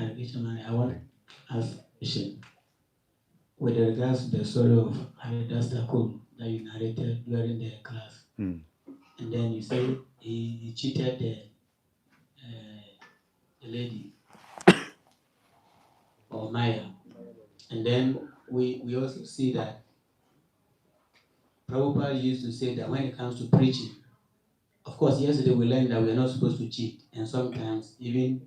Krishna, I want to ask a question with regards to the story of Haridas Thakur that you narrated during the class. Mm. And then you say he cheated the lady or Maya. And then we also see that Prabhupada used to say that when it comes to preaching, of course, yesterday we learned that we are not supposed to cheat. And sometimes even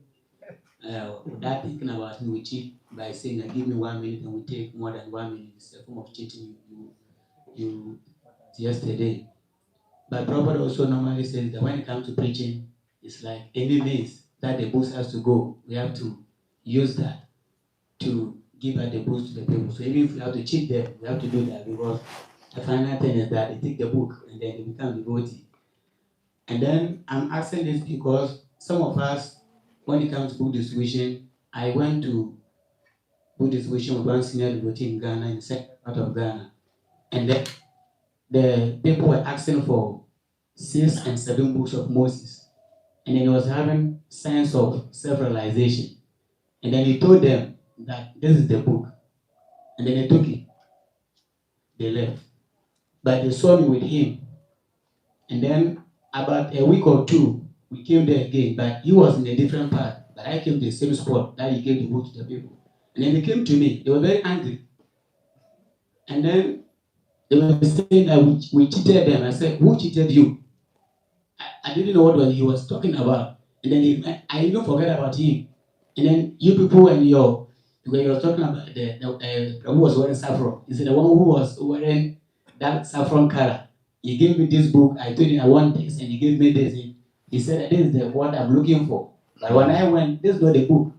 without thinking about it, we cheat by saying that give me 1 minute and we take more than 1 minute. It's a form of cheating you yesterday. But Prabhupada also normally says that when it comes to preaching, it's like any means that the boost has to go. We have to use that to give out the boost to the people. So even if we have to cheat them, we have to do that because the final thing is that they take the book and then they become devotee. And then I'm asking this because some of us, when it comes to book distribution, I went to book distribution with one senior devotee in Ghana, in the second part of Ghana. And then the people were asking for 6 and 7 books of Moses. And then he was having sense of self-realization. And then he told them that this is the book. And then they took it. They left. But they saw me with him. And then about a week or two, we came there again. But he was in a different part. But I came to the same spot that he gave the book to the people. And then they came to me. They were very angry. And then they were saying that we cheated them. I said, who cheated you? I didn't know what he was talking about. And then I even forget about him. And then you people when you were talking about who was wearing saffron, is it the one who was wearing that saffron color? He gave me this book. I told him I want this, and he gave me this. He said that this is the what I'm looking for. But when I went, this is not the book.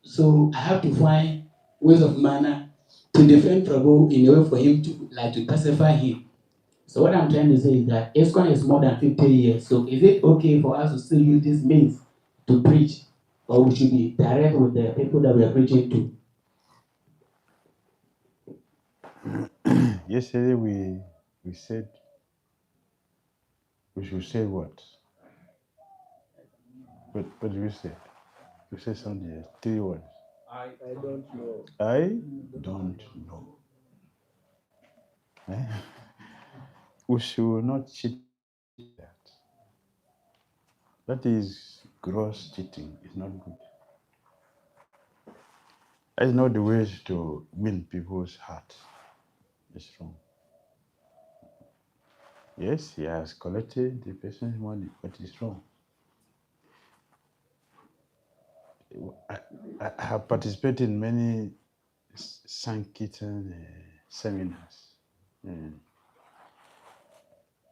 So I have to find ways of manner to defend Prabhu in a way for him to pacify him. So what I'm trying to say is that ISKCON is more than 50 years. So is it okay for us to still use this means to preach? Or we should be direct with the people that we are preaching to? Yesterday we said we should say what? What did we say? We said something else. 3 words. I don't know. I don't know. Eh? We should not cheat that. That is gross cheating. It's not good. That's not the way to win people's hearts. It's wrong. Yes, he has collected the person's money, but it's wrong. I have participated in many Sankirtan seminars.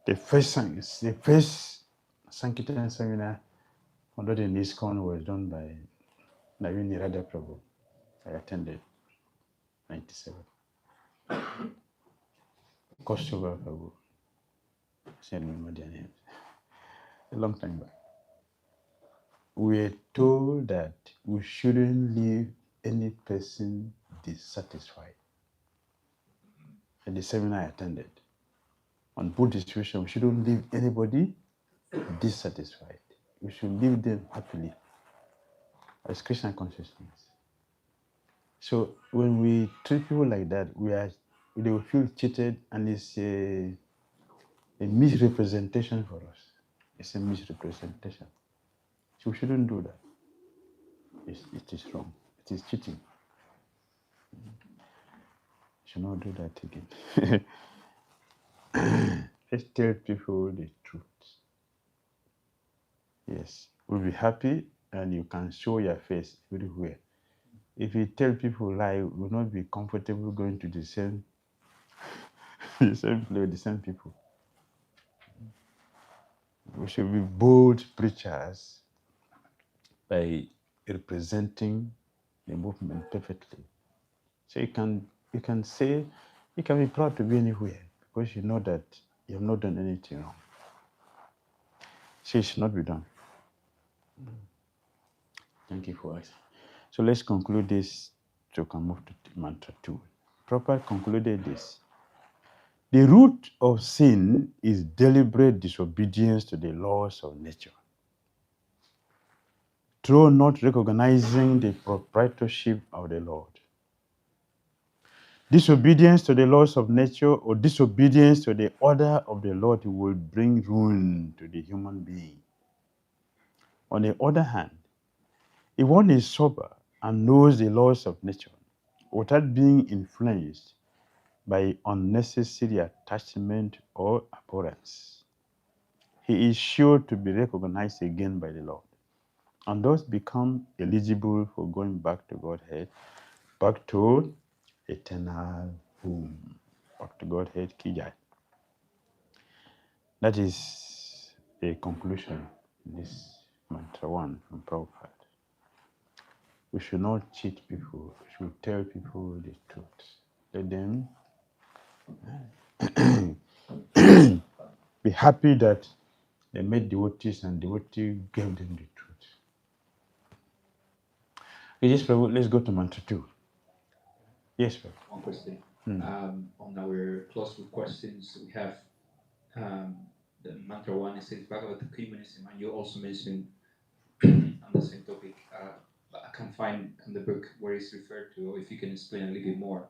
The first Sankirtan seminar conducted in ISKCON was done by Navini Radha Prabhu. I attended 97. Kostuba Prabhu. I can't remember their names. A long time back. We are told that we shouldn't leave any person dissatisfied. At the seminar I attended, on both distribution, we shouldn't leave anybody dissatisfied. We should leave them happily as Krishna consciousness. So when we treat people like that, they will feel cheated, and it's a misrepresentation for us. It's a misrepresentation. So we shouldn't do that. It is wrong. It is cheating. Should not do that again. Let's tell people the truth. Yes, we'll be happy and you can show your face everywhere. If you tell people lie, we will not be comfortable going to the same place with the same people. We should be bold preachers by representing the movement perfectly. So you can be proud to be anywhere because you know that you have not done anything wrong. So it should not be done. Thank you for us. So let's conclude this so we can move to mantra 2. Prabhupada concluded this. The root of sin is deliberate disobedience to the laws of nature. through not recognizing the proprietorship of the Lord. Disobedience to the laws of nature or disobedience to the order of the Lord will bring ruin to the human being. On the other hand, if one is sober and knows the laws of nature without being influenced by unnecessary attachment or abhorrence, he is sure to be recognized again by the Lord and thus become eligible for going back to Godhead, back to eternal home, back to Godhead Kijai. That is the conclusion in this mantra 1 from Prabhupada. We should not cheat people. We should tell people the truth. Let them be happy that they met devotees and devotees gave them the truth. Yes, Prabhu, let's go to mantra 2. Yes, Prabhu. One question. On our close with questions, we have the mantra 1 is says Bhagavad Communism, and you also mentioned on the same topic. I can't find in the book where it's referred to, or if you can explain a little bit more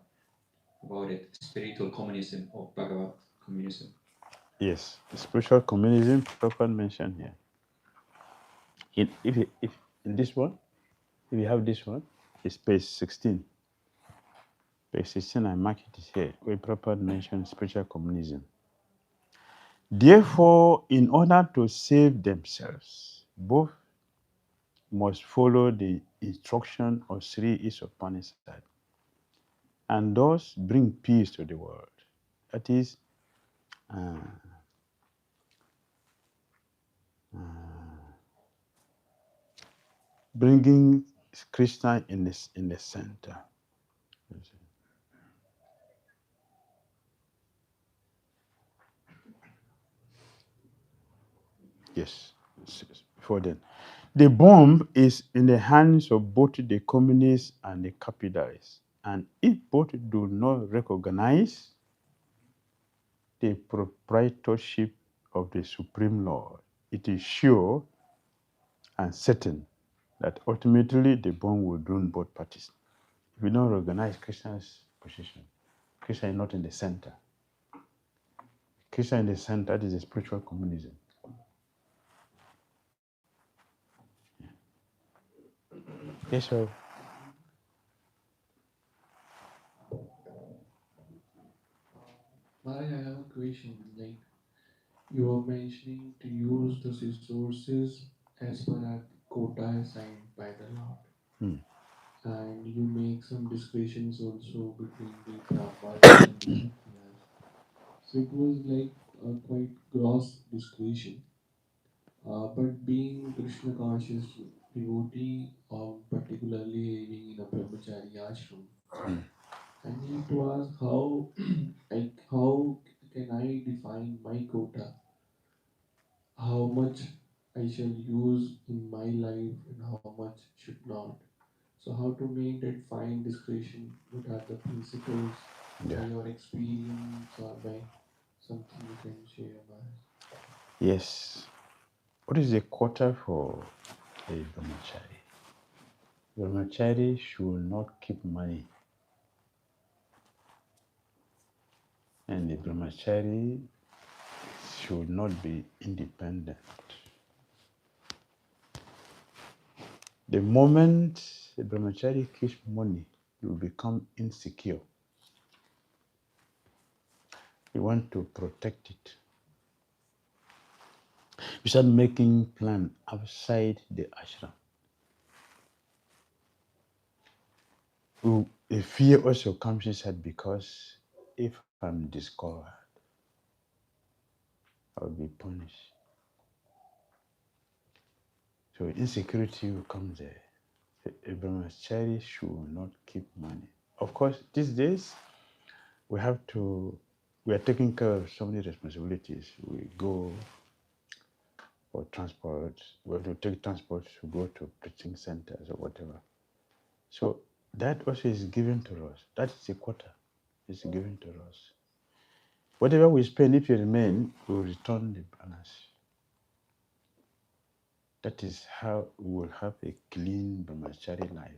about it. Spiritual communism of Bhagavad Communism. Yes, the spiritual communism Prabhupada mentioned here. If in this one, if you have this one, it's page 16. Page 16, I mark it here, where Prabhupada mentioned spiritual communism. Therefore, in order to save themselves, both must follow the instruction of Sri Isopanisad and thus bring peace to the world. That is, bringing Krishna in the center. Yes, before then. The bomb is in the hands of both the communists and the capitalists. And if both do not recognize the proprietorship of the Supreme Lord, it is sure and certain that ultimately the bomb will ruin both parties. If we don't recognize Krishna's position, Krishna is not in the center. Krishna in the center, that is a spiritual communism. Yes, sir. I have a question. Like you were mentioning to use the resources as per that quota assigned by the Lord, and you make some discussions also between the Brahmas and the Kshatriyas. So it was like a quite gross discussion. But being Krishna conscious devotee, particularly living in a brahmachari ashram, I need to ask how how can I define my quota? How much I shall use in my life and how much should not. So how to make that fine discretion? What are the principles by your experience or by something you can share about us? Yes. What is the quota for a brahmachari? Brahmachari should not keep money. And the brahmachari should not be independent. The moment the brahmachari keeps money, you will become insecure. You want to protect it. You start making plans outside the ashram. A fear also comes inside because if I'm discovered, I'll be punished. So insecurity will come there. A brahmachari should not keep money. Of course, these days, we are taking care of so many responsibilities. We go for transport, we have to take transport to go to preaching centers or whatever. So that also is given to us. That is a quota. It's given to us. Whatever we spend, if you remain, we will return the balance. That is how we will have a clean brahmachari life.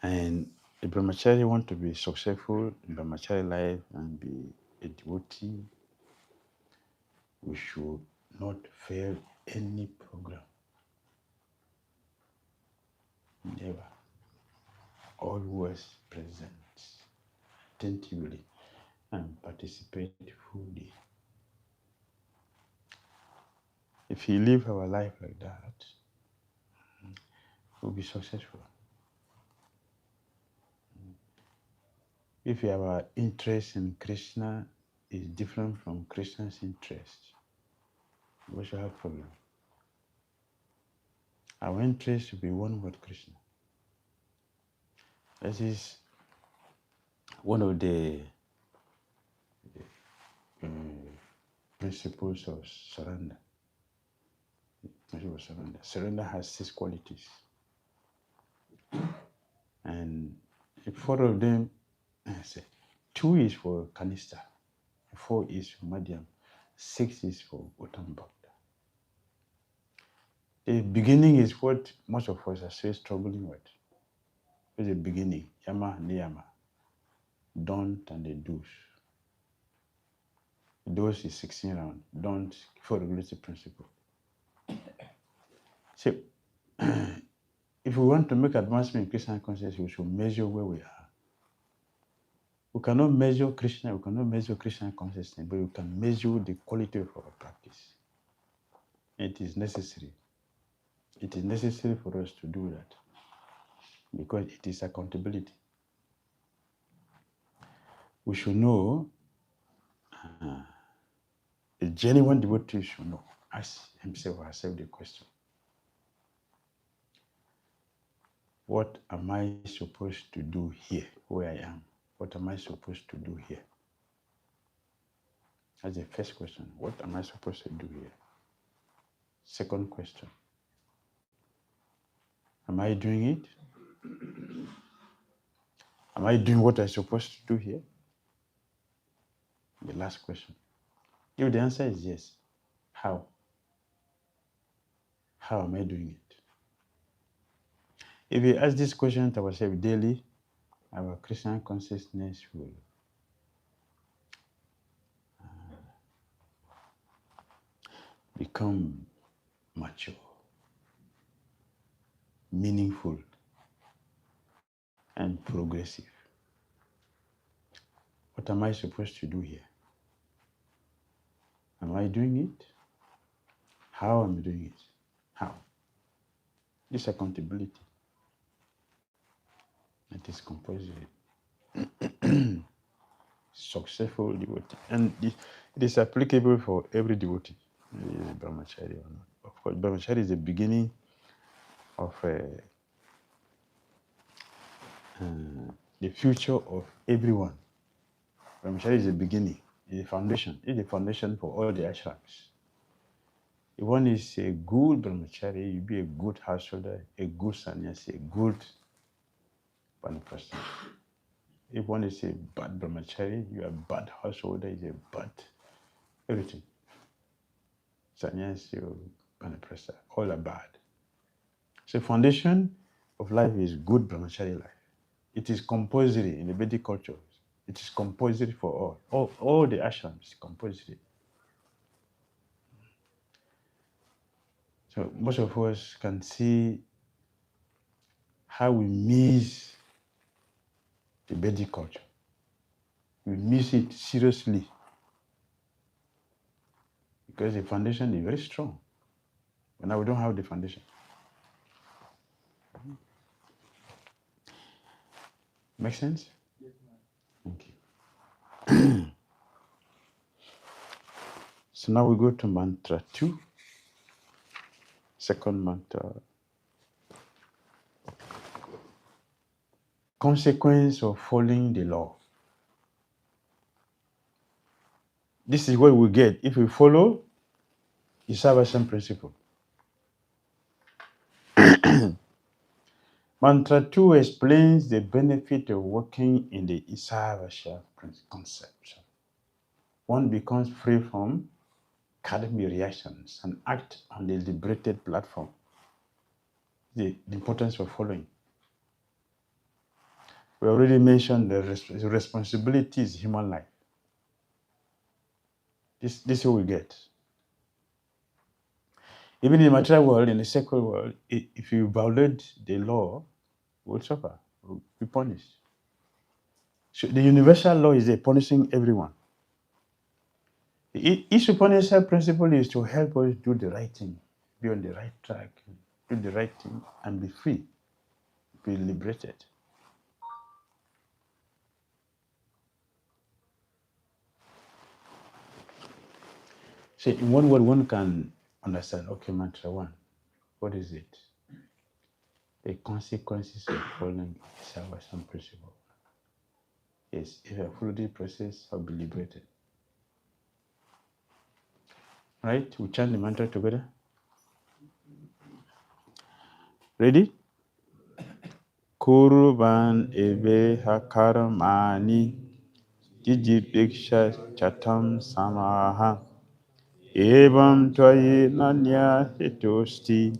And the brahmachari want to be successful in brahmachari life and be a devotee, we should not fail any program. Never. Always present attentively and participate fully. If we live our life like that, we'll be successful. If our interest in Krishna is different from Krishna's interest, we shall have problem. Our interest should be one with Krishna. That is one of the principles of surrender. Surrender has 6 qualities. And 4 of them, 2 is for Kanista, 4 is for Madhyam, 6 is for Uttam Bhakta. The beginning is what most of us are still struggling with. It's the beginning, Yama, Niyama, don't and the do's. Do's is 16 round, don't for regulative principle. So, if we want to make advancement in Christian consciousness, we should measure where we are. We cannot measure Krishna, we cannot measure Christian consciousness, but we can measure the quality of our practice. It is necessary. It is necessary for us to do that because it is accountability. We should know, a genuine devotee should know, ask himself or herself the question, what am I supposed to do here, where I am? What am I supposed to do here? That's the first question. What am I supposed to do here? Second question, am I doing it? Am I doing what I'm supposed to do here? The last question. If the answer is yes, how? How am I doing it? If we ask this question to ourselves daily, our Christian consciousness will become mature, meaningful, and progressive. What am I supposed to do here? Am I doing it? How am I doing it? How? This accountability. It is compulsory. Successful devotee. And it is applicable for every devotee, brahmachari or not. Of course, brahmachari is the beginning of the future of everyone. Brahmachari is the beginning, is the foundation. It's the foundation for all the ashrams. If one is a good brahmachari, you be a good householder, a good sannyasi, a good vanaprastha. If one is a bad brahmachari, you are a bad householder, is a bad everything. Sannyasi or vanaprastha, all are bad. So foundation of life is good brahmachari life. It is compulsory in the Vedic culture. It is compulsory for all. All the ashrams is compulsory. So most of us can see how we miss the Vedic culture. We miss it seriously because the foundation is very strong. But now we don't have the foundation. Make sense? Yes, ma'am. Thank you. So now we go to mantra 2. Second mantra. Consequence of following the law. This is what we get if we follow the salvation principle. Mantra 2 explains the benefit of working in the Isavasya concept. One becomes free from karmic reactions and act on the liberated platform. The importance of following. We already mentioned the responsibility is human life. This is what we get. Even in the material world, in the secular world, if you violate the law, you will suffer, you will be punished. So the universal law is there punishing everyone. The Isopanisad principle is to help us do the right thing, be on the right track, do the right thing, and be free, be liberated. So in one word, one can understand, okay, mantra one, what is it? The consequences of following salvation principle. Yes, if I follow this process, I'll be liberated. Right? We chant the mantra together. Ready? Kurban ebe hakaramani jijidiksha chatam samaha evam tvayi nanya hitosti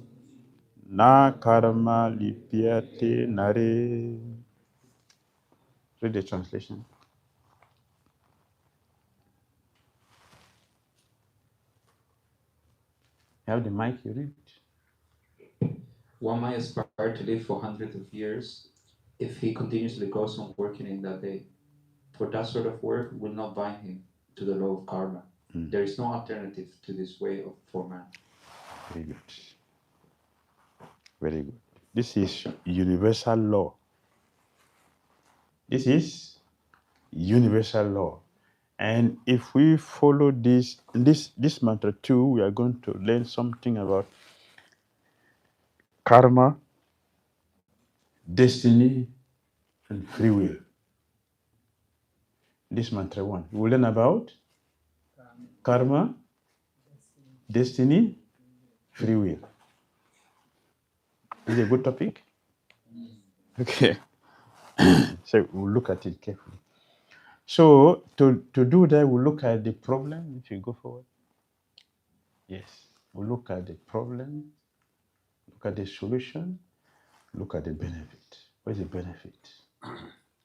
na karma lipyate nare. Read the translation. You have the mic, you read. One might aspire to live for hundreds of years if he continuously goes on working in that day. For that sort of work will not bind him to the law of karma. There is no alternative to this way for man. Very good. Very good. This is universal law. This is universal law. And if we follow this mantra too, we are going to learn something about karma, destiny, and free will. This mantra one. We will learn about karma, destiny, free will. Is it a good topic? Okay. So we'll look at it carefully. So to do that, we'll look at the problem. If you go forward. Yes. We'll look at the problem, look at the solution, look at the benefit. What is the benefit?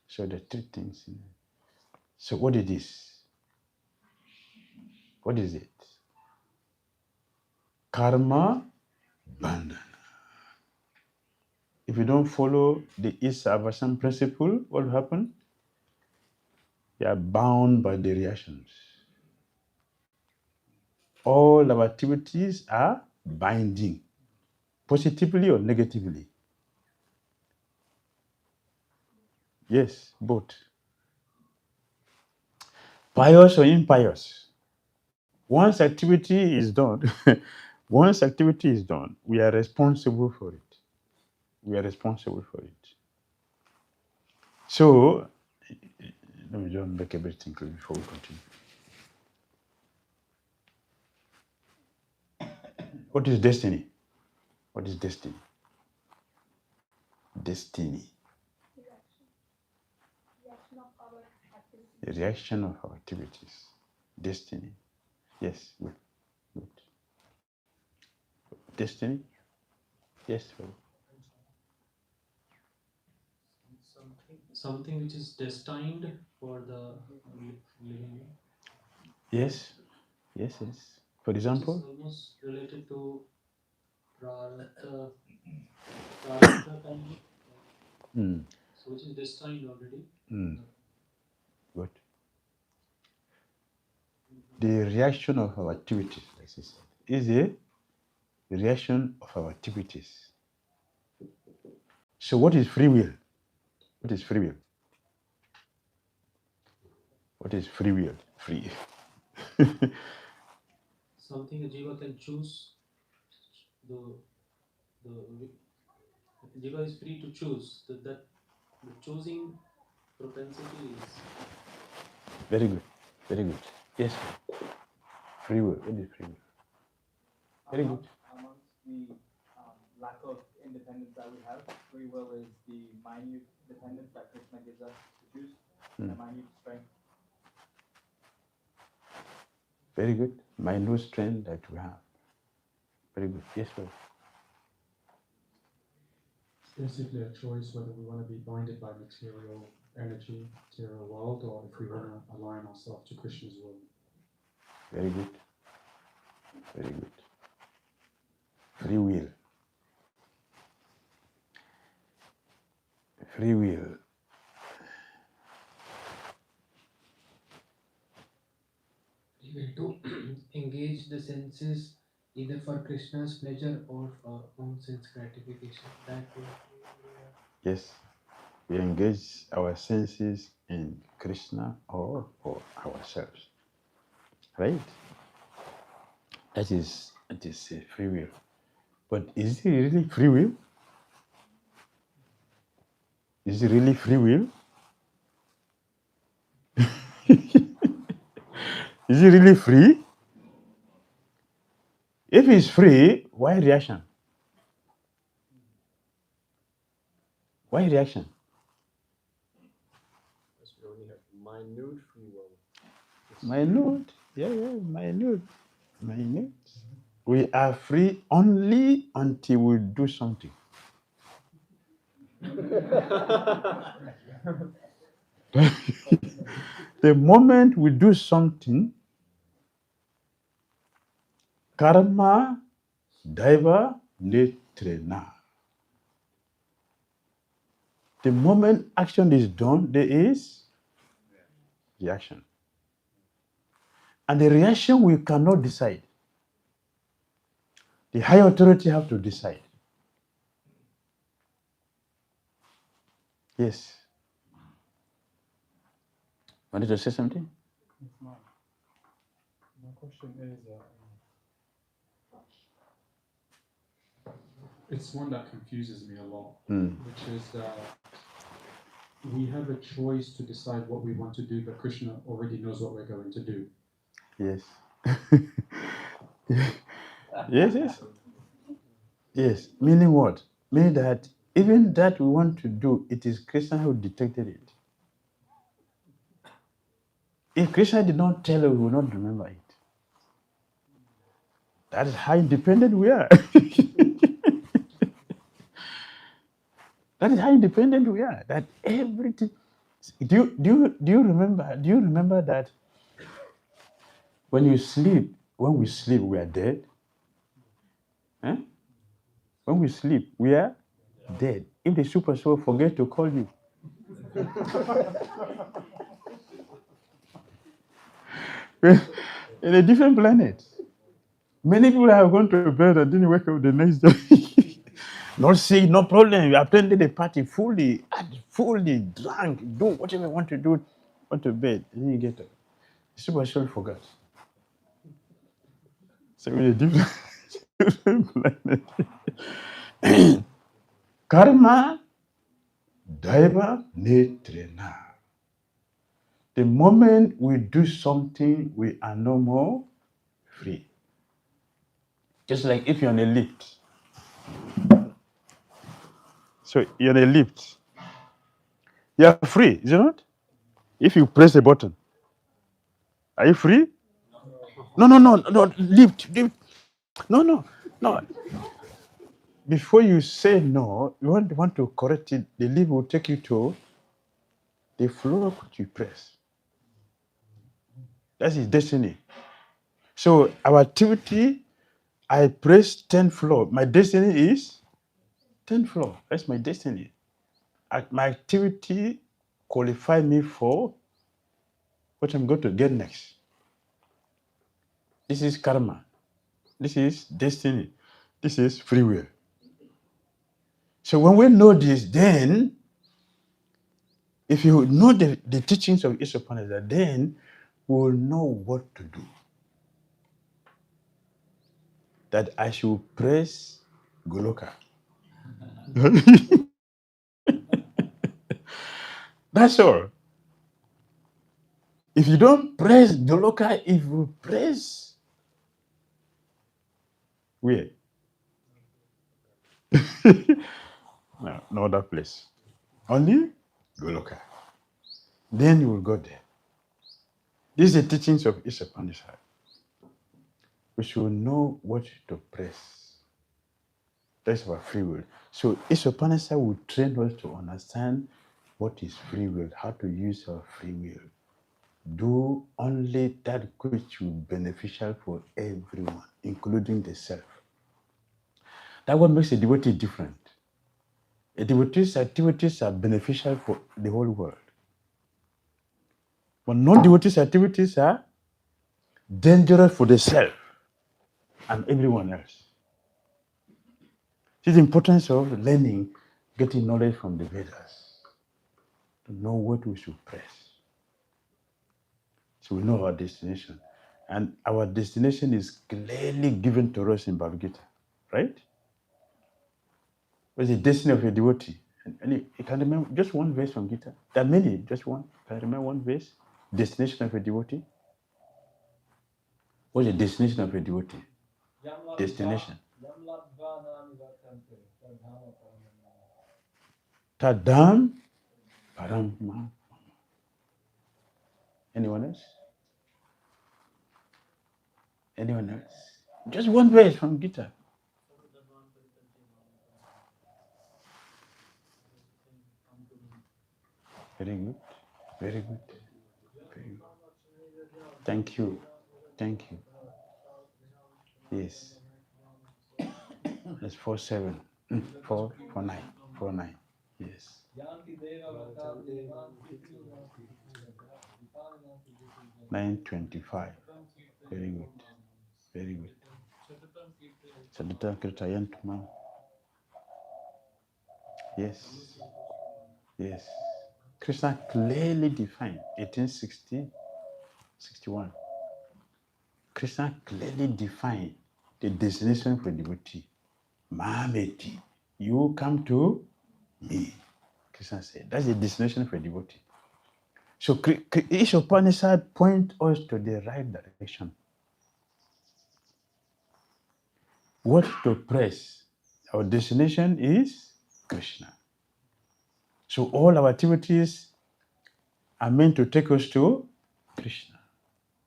So the three things in it. So what is this? What is it? Karma bandhana. If you don't follow the East aversion principle, what will happen? You are bound by the reactions. All our activities are binding, positively or negatively. Yes, both. Pious or impious. Once activity is done, we are responsible for it. We are responsible for it. So, let me just make everything clear before we continue. What is destiny? What is destiny? Destiny. The reaction of our activities. Destiny. Yes, good. Good. Destiny? Yes, well. Something which is destined for the living. Yes. Yes, yes. For example? It's almost related to prarabdha kind of. So which is destined already. Good. The reaction of our activities, as I said, is a reaction of our activities. So what is free will? What is free will? What is free will? Free. Something a jiva can choose. The jiva is free to choose. That the choosing propensity is. Very good. Very good. Yes. Free will. What is free will? Very good. Amongst the lack of independence that we have, free will is the minute dependence that Krishna gives us to choose, the minute strength. Very good. minute strength that we have. Very good. Yes, sir. It's basically a choice whether we want to be blinded by material energy, material world, or if we want to align ourselves to Krishna's will. Very good. Very good. Free will. Free will. We will to engage the senses either for Krishna's pleasure or for own sense gratification. That way. Yes. We engage our senses in Krishna or for ourselves. Right? That is free will. But is it really free will? Is it really free will? Is it really free? If it's free, why reaction? Why reaction? Because we only have minute free will. Minute. Yeah, minute. We are free only until we do something. The moment we do something, karma daiva netrena. The moment action is done, there is reaction. And the reaction we cannot decide. The higher authority have to decide. Yes. Wanted to say something? My question is, it's one that confuses me a lot, which is that we have a choice to decide what we want to do, but Krishna already knows what we're going to do. Yes. Yes. Yes. Meaning what? Meaning that even that we want to do, it is Krishna who detected it. If Krishna did not tell us, we will not remember it. That is how independent we are. That is how independent we are. That everything. Do you remember that when we sleep, we are dead? Huh? When we sleep, we are dead. If the super soul forget to call you, in a different planet. Many people have gone to bed and didn't wake up the next day. Not sick, no problem. You attended the party fully drunk, do whatever you want to do, went to bed, and then you get up. The super soul forgot. So in a different planet. Karma daiva netrena. The moment we do something, we are no more free. Just like if you're on a lift. So you're on a lift. You're free, is it not? If you press the button. Are you free? No. Lift. No. Before you say no, you want to correct it. The lift will take you to the floor which you press. That's his destiny. So our activity, I press 10th floor. My destiny is 10th floor. That's my destiny. My activity qualify me for what I'm going to get next. This is karma. This is destiny. This is free will. So when we know this, then if you know the teachings of Isopanisad, then we will know what to do. That I should press Goloka. That's all. If you don't press Goloka, if you press where? No other place. Only Goloka. Then you will go there. These are the teachings of Isopanisad. we should know what to press. That's our free will. So Isopanisad will train us to understand what is free will, how to use our free will. Do only that which will be beneficial for everyone, including the self. That what makes a devotee different. A devotee's activities are beneficial for the whole world. But non-devotee's activities are dangerous for the self and everyone else. It's the importance of learning, getting knowledge from the Vedas, to know what we should press. So we know our destination. And our destination is clearly given to us in Bhagavad Gita, right? What's the destiny of a devotee? And you can remember just one verse from Gita. There are many, just one. Can I remember one verse? Destination of a devotee? What's the destination of a devotee? Destination. Tadam Param. Anyone else? Anyone else? Just one verse from Gita. Very good. Very good. Very good. Thank you. Thank you. Yes. That's 4-7. 4-9. 4-9. Yes. 9:25. Very good. Very good. Sadhata Kirtayantumam. Yes. Yes. Krishna clearly defined 1860-61. Krishna clearly defined the destination for devotee. Mameti, you come to me. Krishna said, that's the destination for devotee. So each Upanishad point us to the right direction. What to press? Our destination is Krishna. So all our activities are meant to take us to Krishna.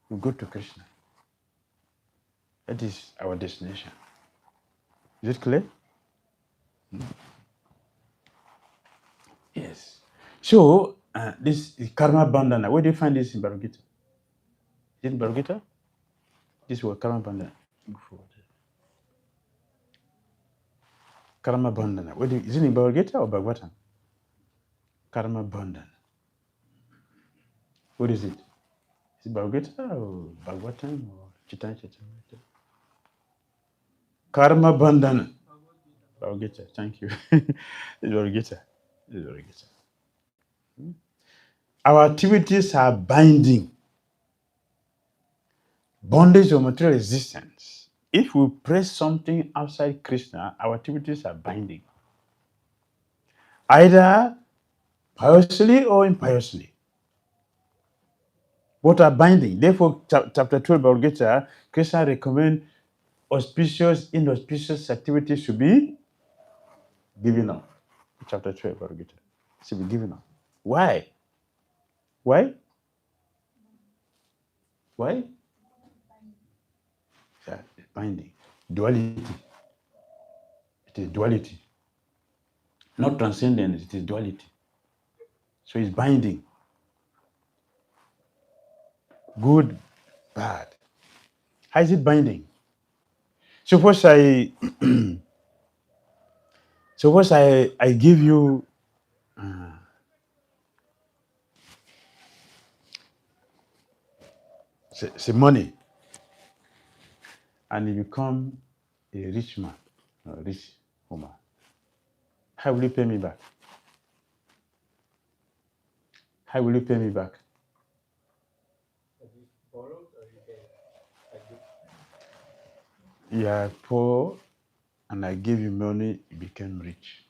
We go to Krishna. That is our destination. Is it clear? Yes. So this is karma bandhana. Where do you find this in Bhagavad Gita? Is it in Bhagavad Gita? This word karma bandhana. Karma bandhana. Is it in Bhagavad Gita or Bhagavatam? Karma bandhana. What is it? Is it Bhagavad Gita or Bhagavatam or Chaitanya? Karma bandhana. Bhagavad Gita. Thank you. It's Bhagavad Gita. It's Bhagavad Gita. Our activities are binding. Bondage of material existence. If we press something outside Krishna, our activities are binding. Either piously or impiously. Both are binding. Therefore, chapter 12 Bhagavad Gita, Krishna recommends auspicious, inauspicious activities should be given up. Chapter 12 Bhagavad Gita should be given up. Why? Why? Why? Yeah, binding. Duality. It is duality. Not transcendence, it is duality. So it's binding. Good, bad. How is it binding? Suppose I give you say money, and you become a rich man, a rich woman. How will you pay me back? How will you pay me back? Have you borrowed or you paid? You are poor, and I gave you money, you became rich.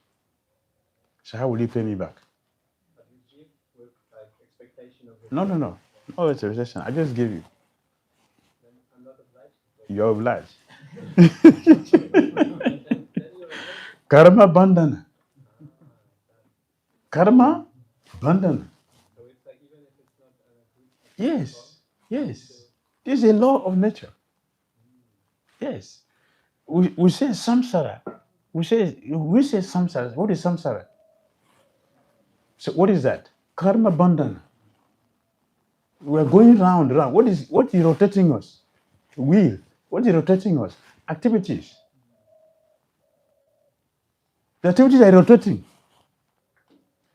So how will you pay me back? Have you give with like expectation of it? No. No expectation. I just gave you. Then I'm not obliged. You're obliged. Then you're Karma bandhana. Karma bandhana. So it's like even if it's not Yes. This is a law of nature. Yes. We say samsara. We say samsara. What is samsara? So what is that? Karma bandhana. We are going round. What is rotating us? Wheel. What is rotating us? Activities. The activities are rotating.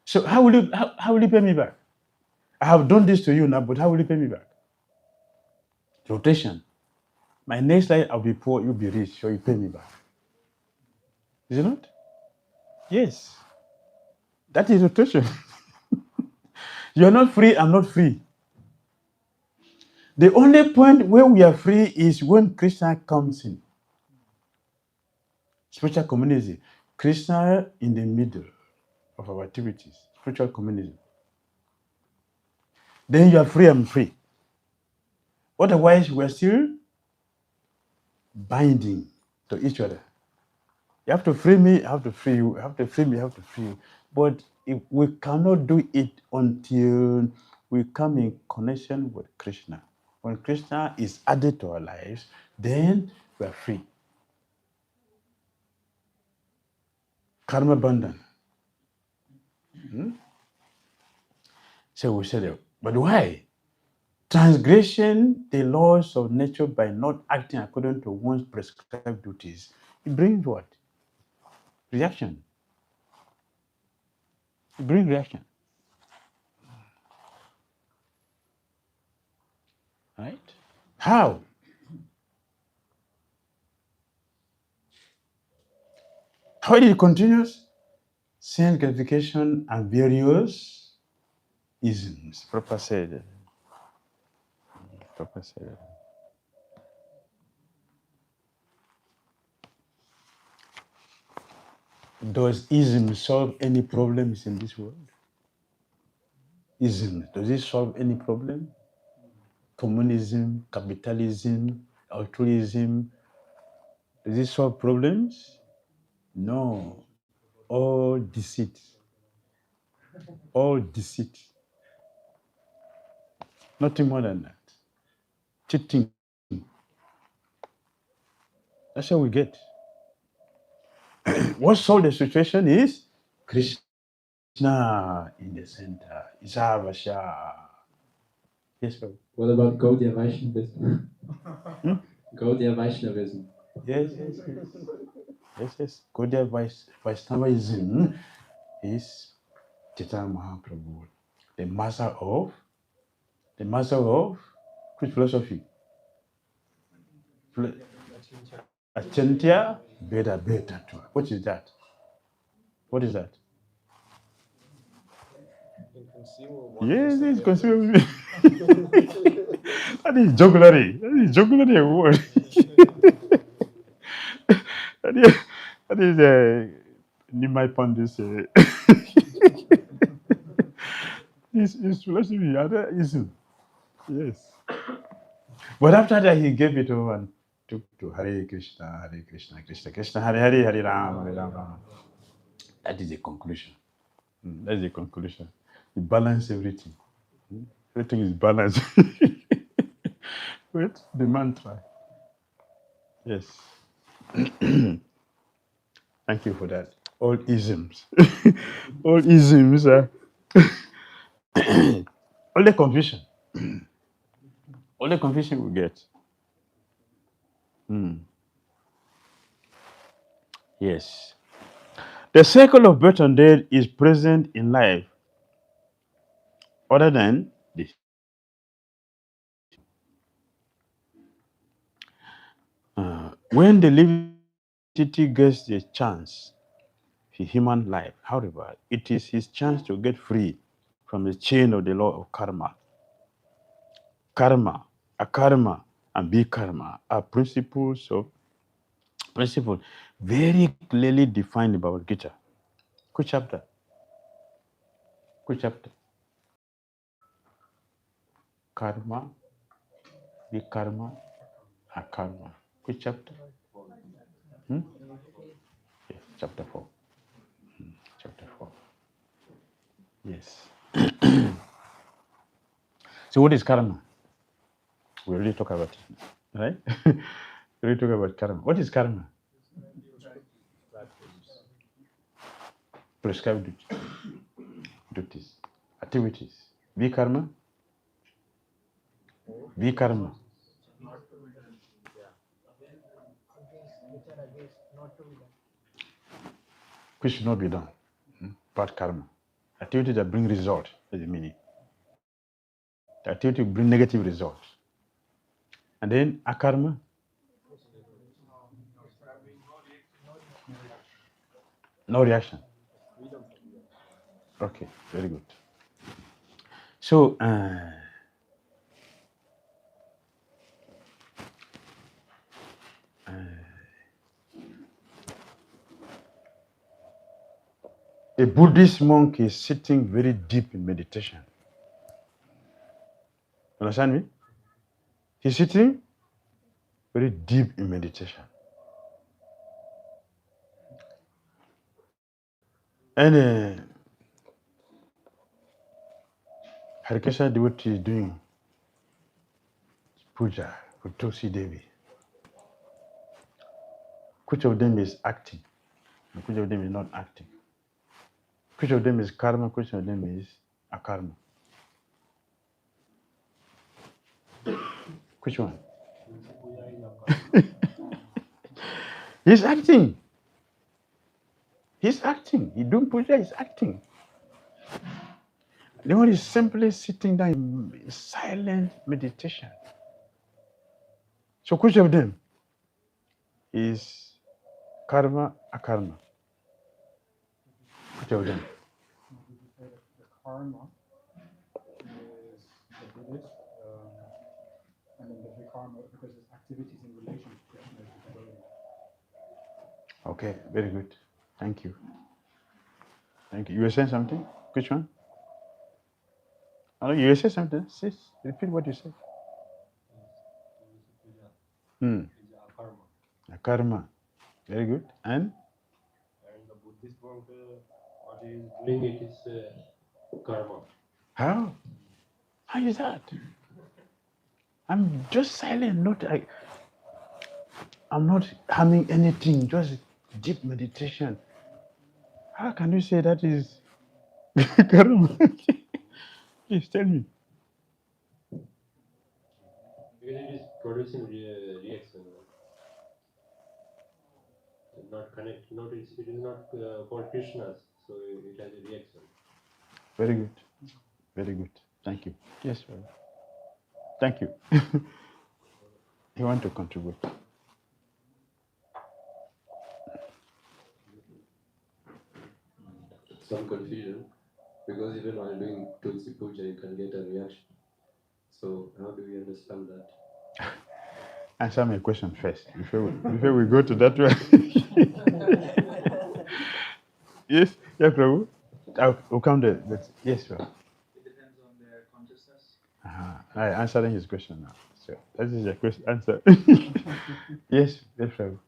So how will you pay me back? I have done this to you now, but how will you pay me back? Rotation. My next life I'll be poor, you'll be rich, so you pay me back. Is it not? Yes. That is rotation. You're not free, I'm not free. The only point where we are free is when Krishna comes in. Spiritual communism. Krishna in the middle of our activities. Spiritual communism. Then you are free, I'm free. Otherwise, we're still binding to each other. You have to free me, I have to free you. You have to free me, I have to free you. But if we cannot do it until we come in connection with Krishna. When Krishna is added to our lives, then we are free. Karma bandhan. So we said, but why? Transgression the laws of nature by not acting according to one's prescribed duties. It brings what? Reaction. It brings reaction. Right? How? How it continues? Sense gratification and various isms. Prabhupada said. Prabhupada said. Does ism solve any problems in this world? Ism, does it solve any problem? Communism, capitalism, altruism, does it solve problems? No. All deceit. All deceit. Nothing more than that. Cheating. That's how we get. What solved the situation is Krishna in the center. Isavasha. Yes, Prabhu. What about Gaudiya Vaishnavism? Gaudiya Vaishnavism. Yes. Gaudiya Vaishnavism is Chaitanya Mahaprabhu, the master of which philosophy? Achintya Veda Tattva. What is that? What is that? Yes, it's conceivable. That is jugglery. That is jugglery word. that is Nimai Pandit's his philosophy, other ism. Yes. But after that, he gave it over and took to Hare Krishna, Krishna Krishna, Hare Hare, Hare Ram, Hare Ram. That is the conclusion. That's the conclusion. He balanced everything. Everything is balanced. With the mantra. Yes. Thank you for that. All isms. All isms are all the confusion. All the confusion we get. Yes. The cycle of birth and death is present in life other than this. When the living entity gets the chance for human life, however, it is his chance to get free from the chain of the law of karma. Karma, akarma, and bikarma are principles very clearly defined in Bhagavad Gita. Which chapter? Which chapter? Karma, bikarma, akarma. Which chapter? Yes, chapter 4. Chapter 4. Yes. So what is karma? We already talked about it, right? We talk about karma. What is karma? Prescribed duties, activities. Be karma. Be karma. Which should not be done. Bad karma. Activities that bring result is the meaning. The activity will bring negative results. And then akarma. No reaction. Okay, very good. So, a Buddhist monk is sitting very deep in meditation. Understand me? He's sitting very deep in meditation. And Hare Krishna devotee is doing puja for Tulsi Devi. Which of them is acting? And which of them is not acting? Which of them is karma? Which of them is akarma? Which one? He's acting. He's acting. He's doing puja, he's acting. The one is simply sitting down in silent meditation. So which of them is karma, akarma? Which of them? The karma is the Buddhist, and then the karma because it's activities in relation to Krishna is the devotee. Okay, very good. Thank you. Thank you. You were saying something? Which one? Oh, you were saying something? Sis, repeat what you said. Karma. Very good. And the Buddhist monk, what he is doing it is karma. how? How is that? I'm just silent, I'm not humming anything, just deep meditation. How can you say that is karma? Please tell me. Because it is producing reaction. Not connect. It is not for Krishna's, so it has a reaction. Very good. Very good. Thank you. Yes, sir. Thank you. You want to contribute? Some confusion, because even while doing Tulsi Puja, you can get a reaction. So how do we understand that? Answer my question first before we go to that one. Yes, yeah, Prabhu. I'll come there. But yes, sir. It depends on their consciousness. I answering his question now. So that is your question answer. Yes, Prabhu.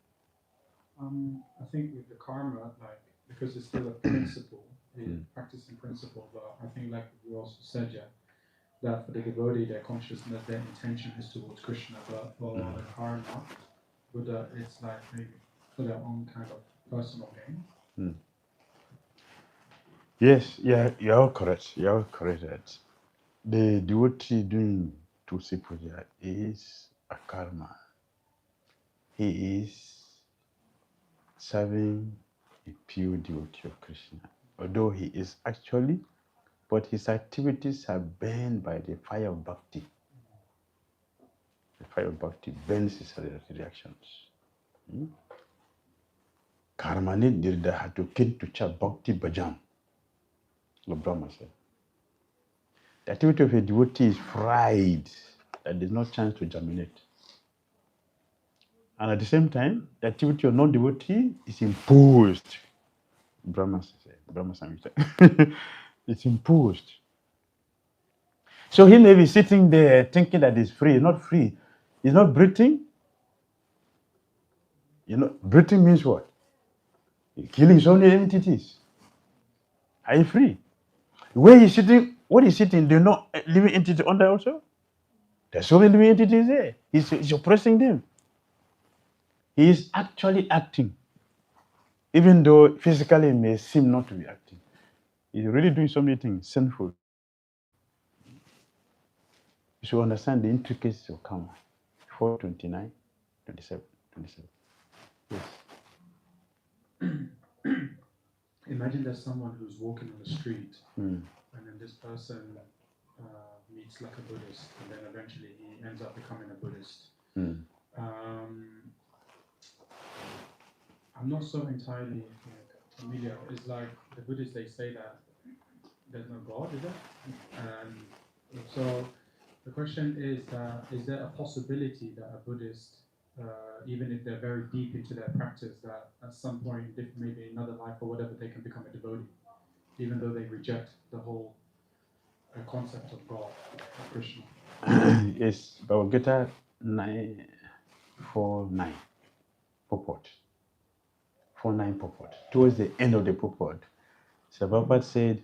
I think with the karma, because it's still a principle, practicing principle, but I think like you also said, that for the devotee, their consciousness, their intention is towards Krishna, but for the karma, Buddha, it's like maybe for their own kind of personal gain. Yes, yeah, you're correct. You're correct. The devotee doing Tulsi Puja is a karma. He is serving a pure devotee of Krishna, although he is actually, but his activities are burned by the fire of Bhakti. The fire of Bhakti burns his reactions. Karmani Dhira hatu kintu cha Bhakti bhajan. Lord Brahma said. The activity of a devotee is fried, that there's no chance to germinate. And at the same time, the activity of non-devotee is imposed. Brahma said, Brahma Samhita. It's imposed. So he may be sitting there thinking that he's free. He's not free. He's not breathing. Breathing means what? Killing so many entities. Are you free? Where he's sitting, what he's sitting, do not living entities under also? There's so many living entities there. He's oppressing them. He is actually acting, even though physically it may seem not to be acting. He's really doing so many things sinful. You should understand the intricacies of karma. 429, 27, 27. Yes. Imagine there's someone who's walking on the street, Mm. and then this person meets like a Buddhist, and then eventually he ends up becoming a Buddhist. Mm. I'm not so entirely familiar. It's like the Buddhists, they say that there's no God, is it? So the question is that is there a possibility that a Buddhist, even if they're very deep into their practice, that at some point, maybe another life or whatever, they can become a devotee, even though they reject the whole concept of God, of Krishna? Yes, Bhagavad Gita 949 purport. 49 purport. Towards the end of the purport, Sri Prabhupada said,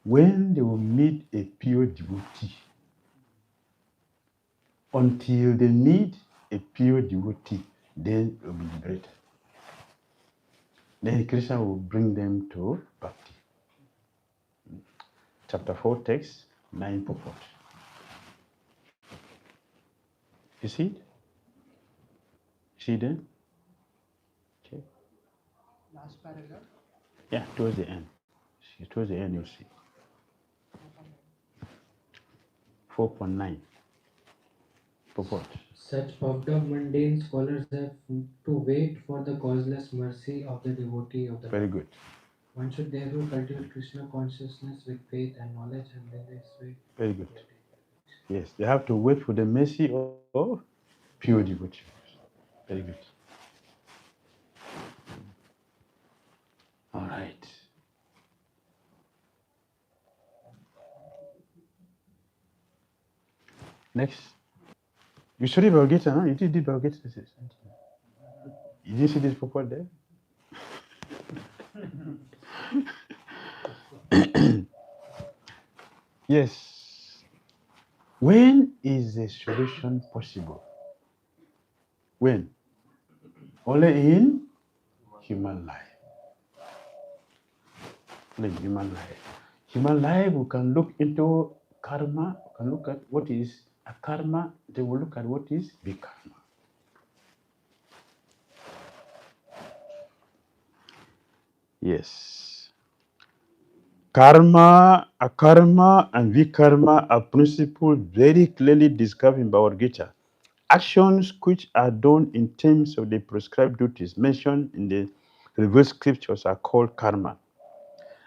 when they will meet a pure devotee, until they meet a pure devotee, then they will be liberated. Then Krishna will bring them to Bhakti. Chapter 4 text, 9 purport. You see it? See it there? Okay. Last paragraph. Yeah, towards the end. See, towards the end you'll see. 4.9 purport. Such puffed up mundane scholars have to wait for the causeless mercy of the devotee of the Very Lord. good. One should therefore cultivate Krishna consciousness with faith and knowledge, and then this way. Very good. Yes, they have to wait for the mercy of pure devotee. Very good. All right. Next. You studied Bhagavad Gita, huh? You did Bhagavad Gita. You didn't see this purport there? Yes. When is a solution possible? When? Only in human life. Only in human life. Human life, we can look into karma, we can look at what is a karma, then we look at what is vikarma. Yes. Karma, akarma, and vikarma are principles very clearly described in Bhagavad Gita. Actions which are done in terms of the prescribed duties mentioned in the revealed scriptures are called karma.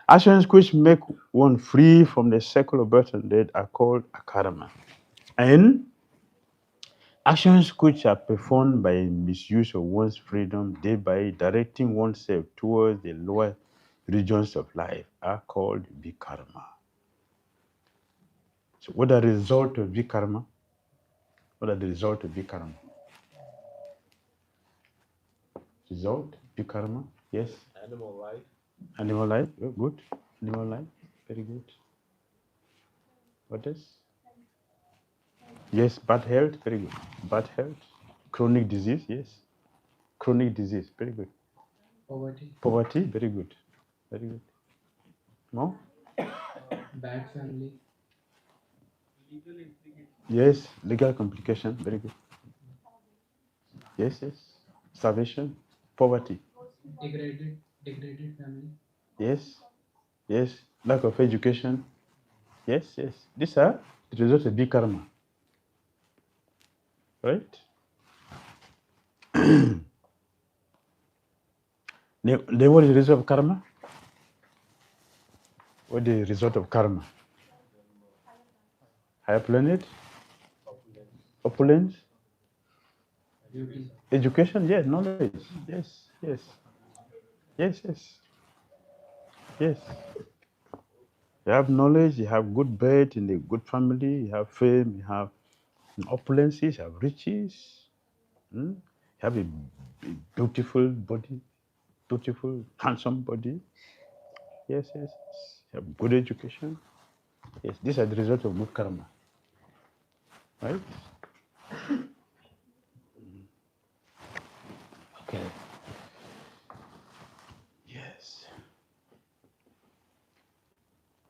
Actions which make one free from the cycle of birth and death are called akarma. And actions which are performed by misuse of one's freedom, thereby directing oneself towards the lower regions of life, are called vikarma. So what are the result of vikarma? What are the result of vikarma? Result, vikarma, yes? Animal life. Animal life, oh, good. Animal life, very good. What else? Yes, bad health, very good. Bad health. Chronic disease, yes. Chronic disease, very good. Poverty, Poverty, very good. Very good. More? bad family, Yes, legal complication, very good. Yes, yes. Starvation, poverty. degraded family, Yes, yes. Lack of education. Yes, yes. These are the results of big karma. Right? Then what is the result of karma? What is the result of karma? Higher planet? Opulence? beauty, Education? Yes. Knowledge? Yes, yes. Yes, yes. Yes. You have knowledge, you have good birth in a good family, you have fame, you have opulences, you have riches. You have a beautiful body, beautiful, handsome body. Yes, yes, yes. You have good education. Yes, these are the result of good karma. Right?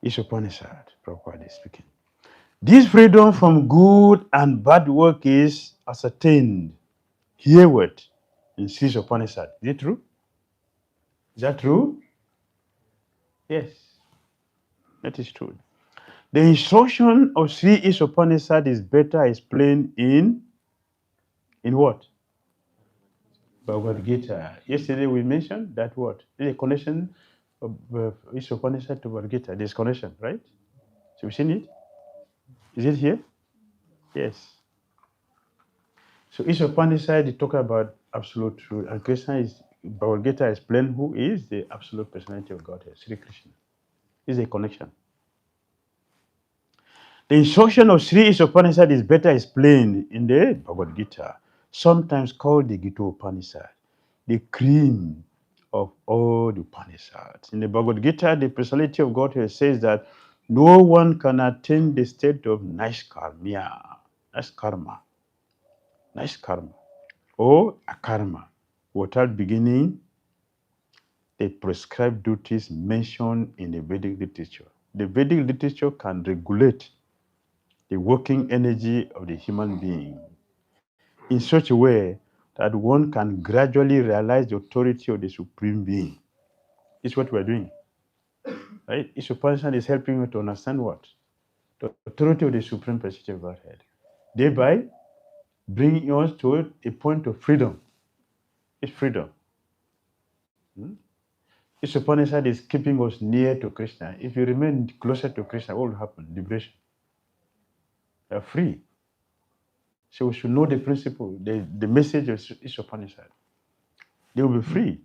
Isopanisad, properly speaking. This freedom from good and bad work is ascertained hereward in Isopanisad. Is it true? Is that true? Yes, that is true. The instruction of Sri Isopanisad is better explained in what? Bhagavad Gita. Yesterday we mentioned that what? There's a connection of Isopanisad to Bhagavad Gita. There's connection, right? So you've seen it? Is it here? Yes. So Isopanisad is talking about absolute truth, and Krishna is Bhagavad Gita explain who is the absolute personality of Godhead, Sri Krishna. Is a connection. The instruction of Sri Isopanisad is better explained in the Bhagavad Gita, sometimes called the Gita Upanishad, the cream of all the Upanishads. In the Bhagavad Gita, the personality of Godhead says that no one can attain the state of Naishkarmya, Naishkarma, or Akarma, without beginning the prescribed duties mentioned in the Vedic literature. The Vedic literature can regulate the working energy of the human being in such a way that one can gradually realize the authority of the Supreme Being. It's what we're doing. Right? Each person is helping you to understand what? The authority of the Supreme Personality of Godhead. Thereby bringing us to a point of freedom. It's freedom. Each Upanishad is keeping us near to Krishna. If you remain closer to Krishna, what will happen? Liberation. You are free. So we should know the principle, the message of each Upanishad. They will be free.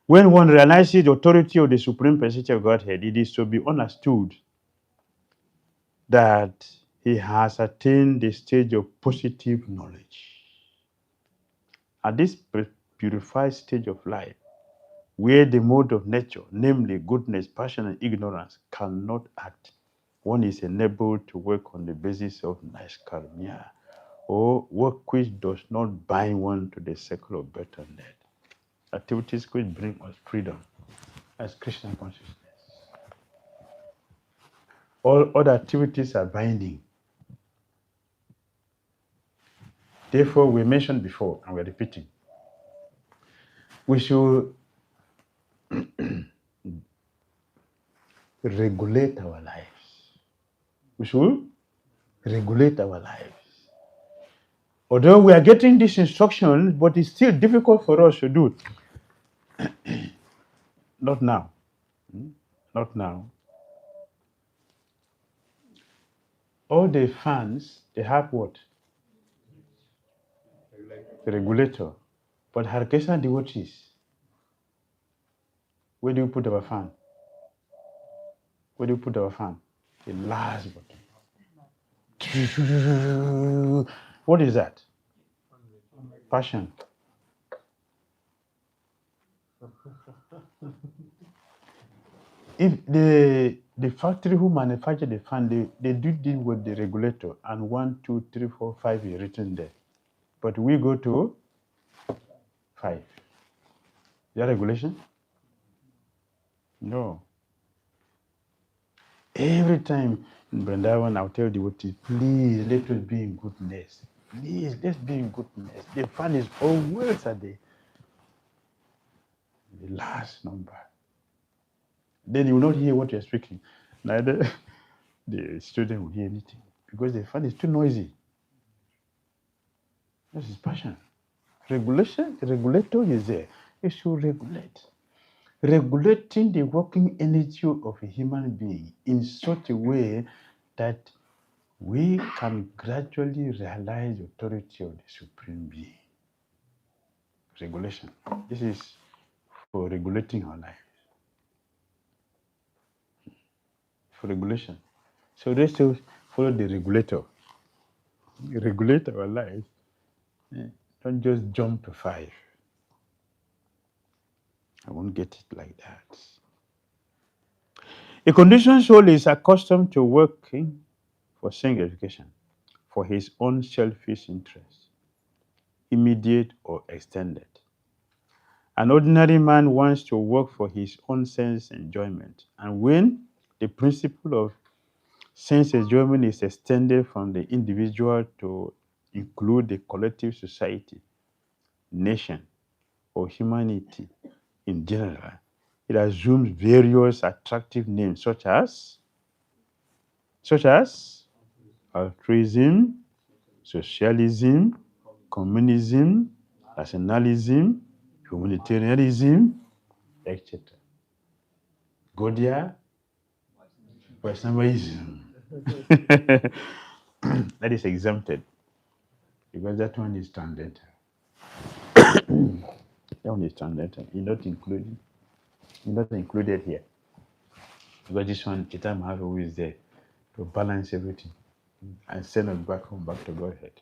When one realizes the authority of the Supreme Personality of Godhead, it is to be understood that he has attained the stage of positive knowledge. At this purified stage of life, where the mode of nature, namely goodness, passion, and ignorance, cannot act, one is enabled to work on the basis of Naishkarmya, or work which does not bind one to the circle of birth and death. Activities which bring us freedom as Krishna consciousness. All other activities are binding. Therefore, we mentioned before, and we're repeating, we should regulate our lives. We should regulate our lives. Although we are getting these instructions, but it's still difficult for us to do it. Not now. Not now. All the fans, they have what? The regulator. But Hare Krishna devotees, where do you put our fan? Where do you put our fan? The last button. What is that? Passion. If the factory who manufacture the fan, they do deal with the regulator, and 1, 2, 3, 4, 5 is written there. But we go to 5. Is that regulation? No. Every time in Vrindavan, I'll tell the devotees, please let us be in goodness. Please, let's be in goodness. The fan is always at the last number. Then you will not hear what you're speaking. Neither the student will hear anything, because the fan is too noisy. This is passion. Regulator is there. It should regulate. Regulating the working energy of a human being in such a way that we can gradually realize the authority of the Supreme Being. Regulation. This is for regulating our life. For regulation. So let's follow the regulator. Regulate our life. Don't just jump to 5. I won't get it like that. A conditioned soul is accustomed to working for sanctification, for his own selfish interest, immediate or extended. An ordinary man wants to work for his own sense enjoyment. And when the principle of sense enjoyment is extended from the individual to include the collective society, nation, or humanity in general, it assumes various attractive names such as altruism, socialism, communism, nationalism, humanitarianism, etc. Godia, Vaishnavism. That is exempted because that one is transcendental. That one is transcendental. Not included here. Because this one, Chaitanya Mahaprabhu is there to balance everything and send us back home, back to Godhead.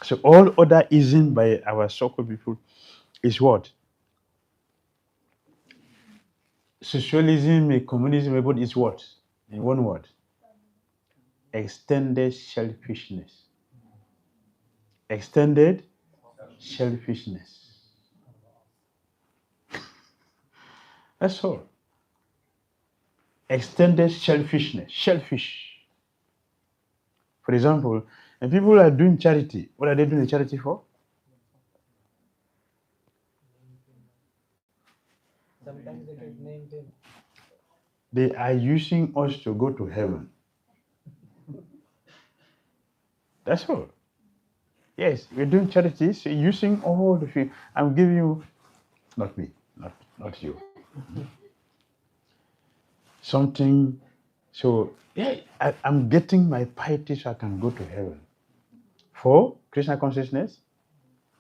So all other ism by our so-called people is what? Socialism and communism, but is what? In one word. Extended selfishness. Extended selfishness. That's all. Extended selfishness. Selfish. For example, when people are doing charity, what are they doing the charity for? Sometimes it is named him. They are using us to go to heaven. That's all. Yes, we're doing charities, using all the things. I'm giving you, not me, not you. Something, so yeah, I'm getting my piety so I can go to heaven. For Krishna consciousness?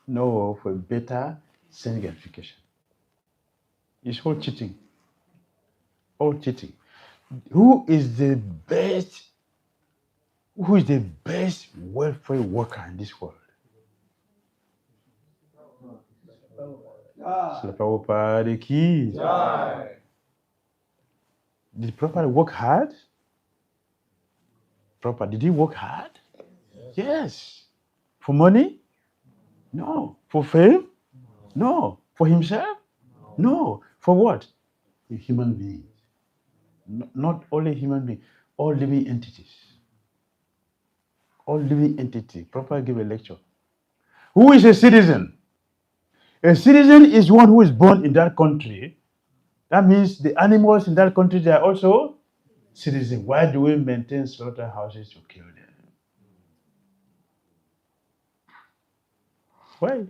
No, for better sense gratification. It's all cheating. All cheating. Who is the best welfare worker in this world? Srila Prabhupada ki. Did Prabhupada work hard? Prabhupada, did he work hard? Yes. For money? No. For fame? No. For himself? No. For what? A human being. Not only human being, all living entities. All living entities. Prabhupada gave a lecture. Who is a citizen? A citizen is one who is born in that country. That means the animals in that country, they are also citizens. Why do we maintain slaughterhouses to kill them? Why?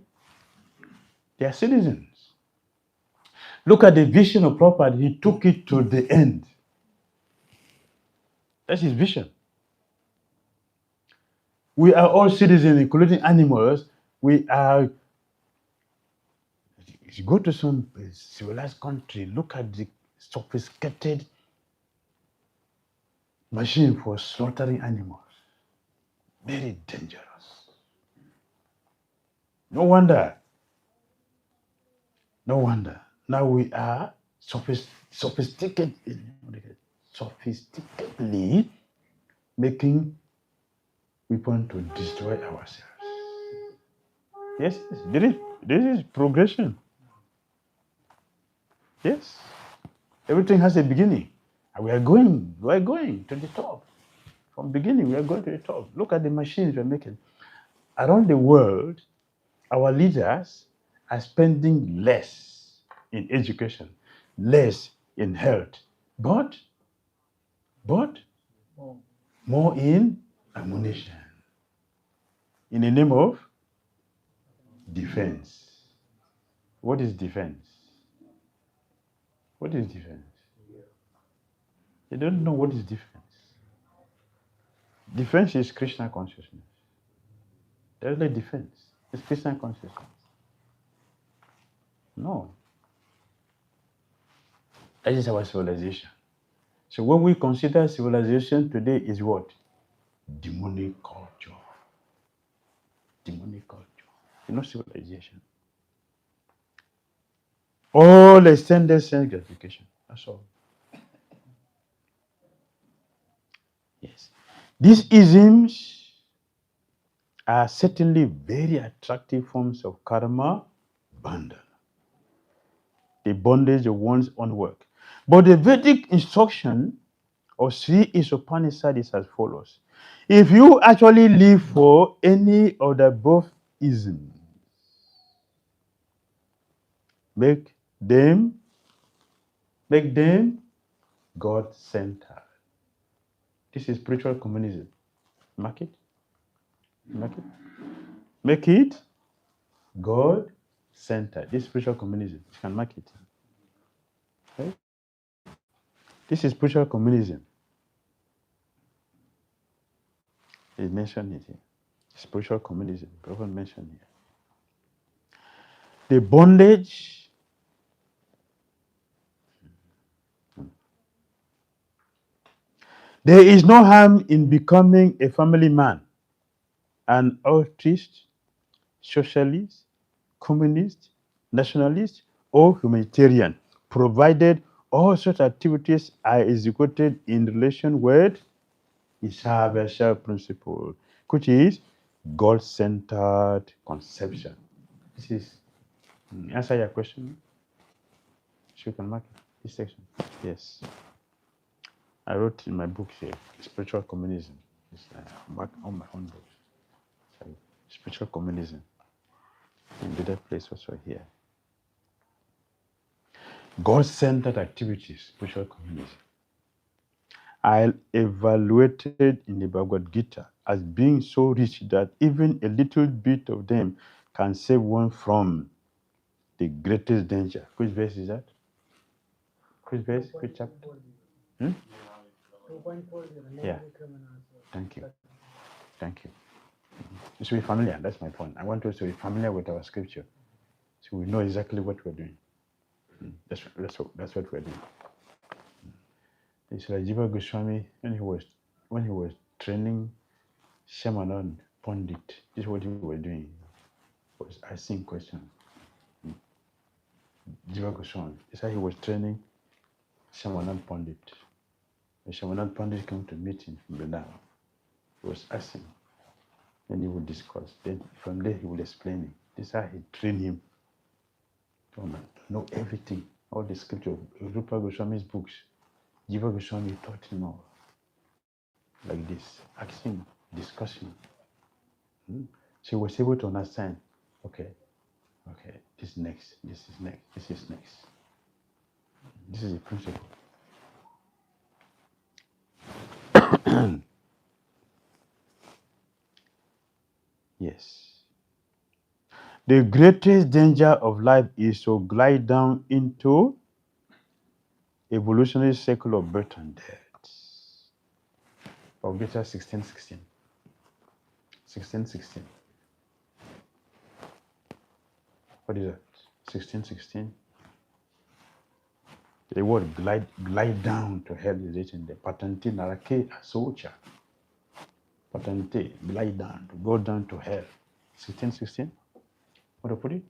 They are citizens. Look at the vision of Prabhupada. He took it to the end. That's his vision. We are all citizens, including animals. We are. If you go to some civilized country, look at the sophisticated machine for slaughtering animals. Very dangerous. No wonder. Now we are sophisticatedly making weapons to destroy ourselves. Yes, this is progression. Yes. Everything has a beginning. And we are going to the top. From beginning, we are going to the top. Look at the machines we're making. Around the world, our leaders are spending less in education, less in health, but more in ammunition. In the name of defense. What is defense? What is defense? They don't know what is defense. Defense is Krishna consciousness. There's no defense. It's Krishna consciousness. No. That is our civilization. So when we consider civilization today is what? Demonic culture. Demonic culture. Not civilization. All extended sense gratification. That's all. Yes. These isms are certainly very attractive forms of karma bandhana. the bondage of one's own work. But the Vedic instruction of Sri Isopanisad is as follows. If you actually live for any of the above isms, make them God-centered. This is spiritual communism. Mark it. Mark it. Make it God-centered. This is spiritual communism. You can mark it. Okay? This is spiritual communism. He mentioned it here. Spiritual communism. Prophet mentioned here. The bondage. There is no harm in becoming a family man, an altruist, socialist, communist, nationalist, or humanitarian, provided all such activities are executed in relation with the salvation principle, which is God-centered conception. This is answer your question. So you can mark this section. Yes. I wrote in my book here, Spiritual Communism. It's back on my own book. So, Spiritual Communism. In the other place also here. God-centered activities, spiritual communism, are evaluated in the Bhagavad Gita as being so rich that even a little bit of them can save one from the greatest danger. Which verse is that? Which verse? Which chapter? 2.40. Yeah. Thank you. Thank you. You should be familiar. That's my point. I want us to be familiar with our scripture, so we know exactly what we're doing. That's what we're doing. It's like Jiva Goswami when he was training Shamanan Pandit. This is what he was doing. Was asking questions. Jiva Goswami. It's how he was training Shamanan Pandit. When Shamanan Pandit came to meet him in Vrindavan, he was asking. Then he would discuss. Then from there he would explain it. This is how he trained him to know everything. All the scripture of Rupa Goswami's books. Jiva Goswami taught him all. Like this. Asking, discussing. So he was able to understand. Okay, this is next. This is next. This is next. This is the principle. Yes. The greatest danger of life is to glide down into evolutionary cycle of birth and death. Bhagavad Gita 16:16. 16:16. What is that? 16:16. The word glide down to hell is written there. Patante narake asocha. Patante, glide down, to go down to hell. 16:16. What to put it?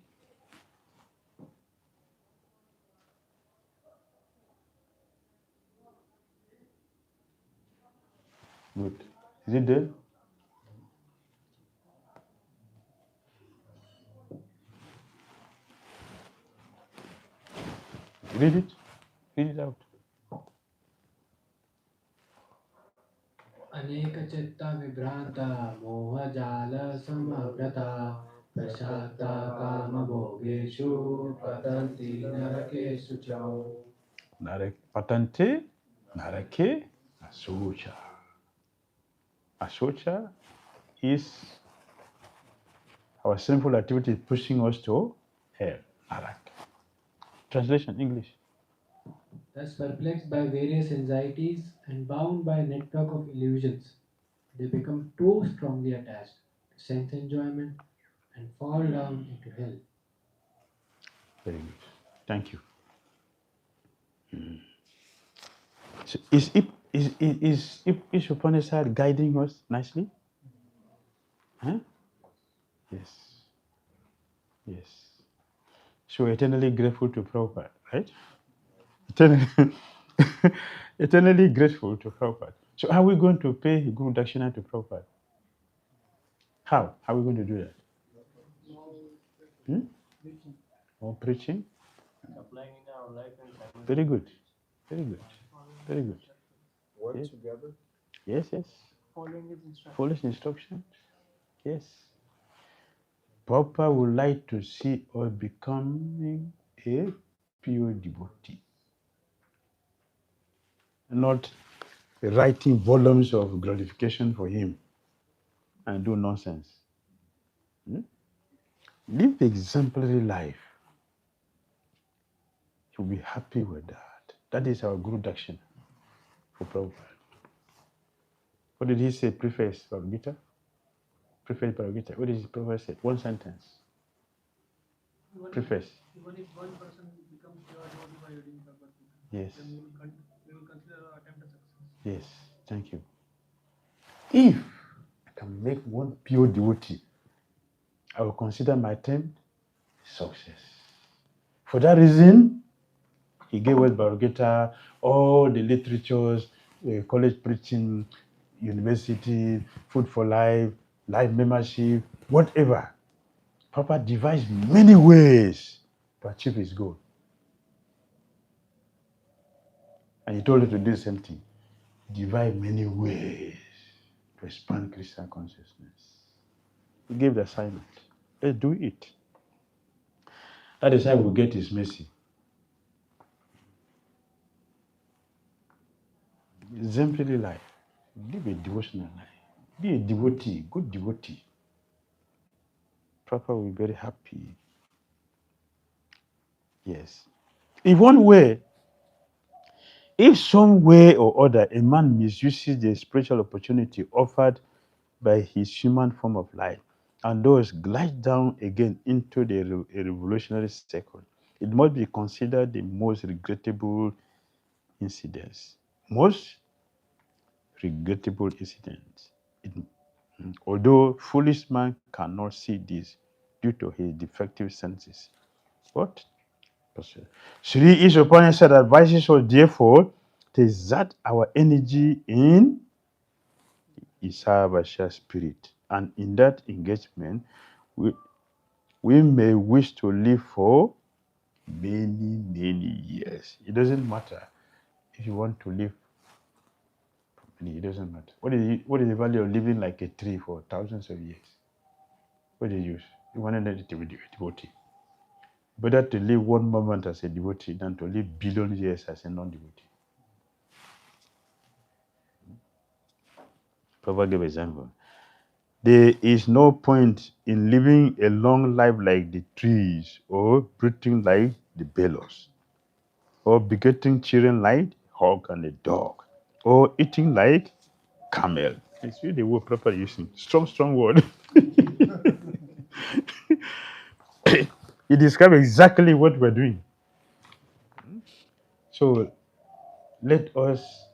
Good. Is it there? Read it. Read it out. अनेक चित्ता विभ्रांता मोह जाल समग्रता प्रशांता काम भोगेषु पतन्ति नरकेषु च Patante narake asocha. Asocha is our sinful activity pushing us to hell. Narak. Translation English. Thus perplexed by various anxieties and bound by a network of illusions, they become too strongly attached to sense enjoyment and fall down into hell. Very good. Thank you. So is Upanishad guiding us nicely? Huh? Yes. Yes. So we're eternally grateful to Prabhupada, right? Eternally grateful to Prabhupada. So how are we going to pay Guru Dakshina to Prabhupada? How? How are we going to do that? More preaching? Applying in Very good. Very good. Very good. Work Yes. together. Yes, yes. Following his instructions. Follow instructions. Yes. Papa would like to see us becoming a pure devotee, not writing volumes of glorification for him and do nonsense. Live exemplary life. You'll be happy with that. That is our Guru Dakshina for Prabhupada. What did he say? Preface Bhagavad Gita? Preface Bhagavad Gita. What did Prabhupada say? One sentence. Preface. Even if one person becomes pure devotee by reading Bhagavad Gita, Yes. then we will consider our attempt a success. Yes. Thank you. If I can make one pure devotee, I will consider my attempt success. For that reason, he gave us Bhagavad Gita, all the literatures, college preaching, university, food for life, life membership, whatever. Papa devised many ways to achieve his goal. And he told us to do the same thing. Devise many ways to expand Christian consciousness. He gave the assignment. Let's do it. That is how we get his mercy. Exemplary life. Live a devotional life. Be a devotee, good devotee. Papa will be very happy. Yes. In one way, if some way or other a man misuses the spiritual opportunity offered by his human form of life and thus glide down again into the revolutionary circle, it must be considered the most regrettable incidents. Most regrettable incident. Although foolish man cannot see this due to his defective senses. What? Sri Isopanisad advises us, therefore, to exert our energy in Isavasya spirit. And in that engagement, we may wish to live for many, many years. It doesn't matter if you want to live. It doesn't matter. What is the value of living like a tree for thousands of years? What do you use? You want to be a devotee. Better to live one moment as a devotee than to live billion years as a non-devotee. Prabhupada gave example. There is no point in living a long life like the trees, or breathing like the bellows, or begetting children like hog and a dog, or eating like camel. It's really the word Prabhupada using. Strong word. He described exactly what we're doing. So let us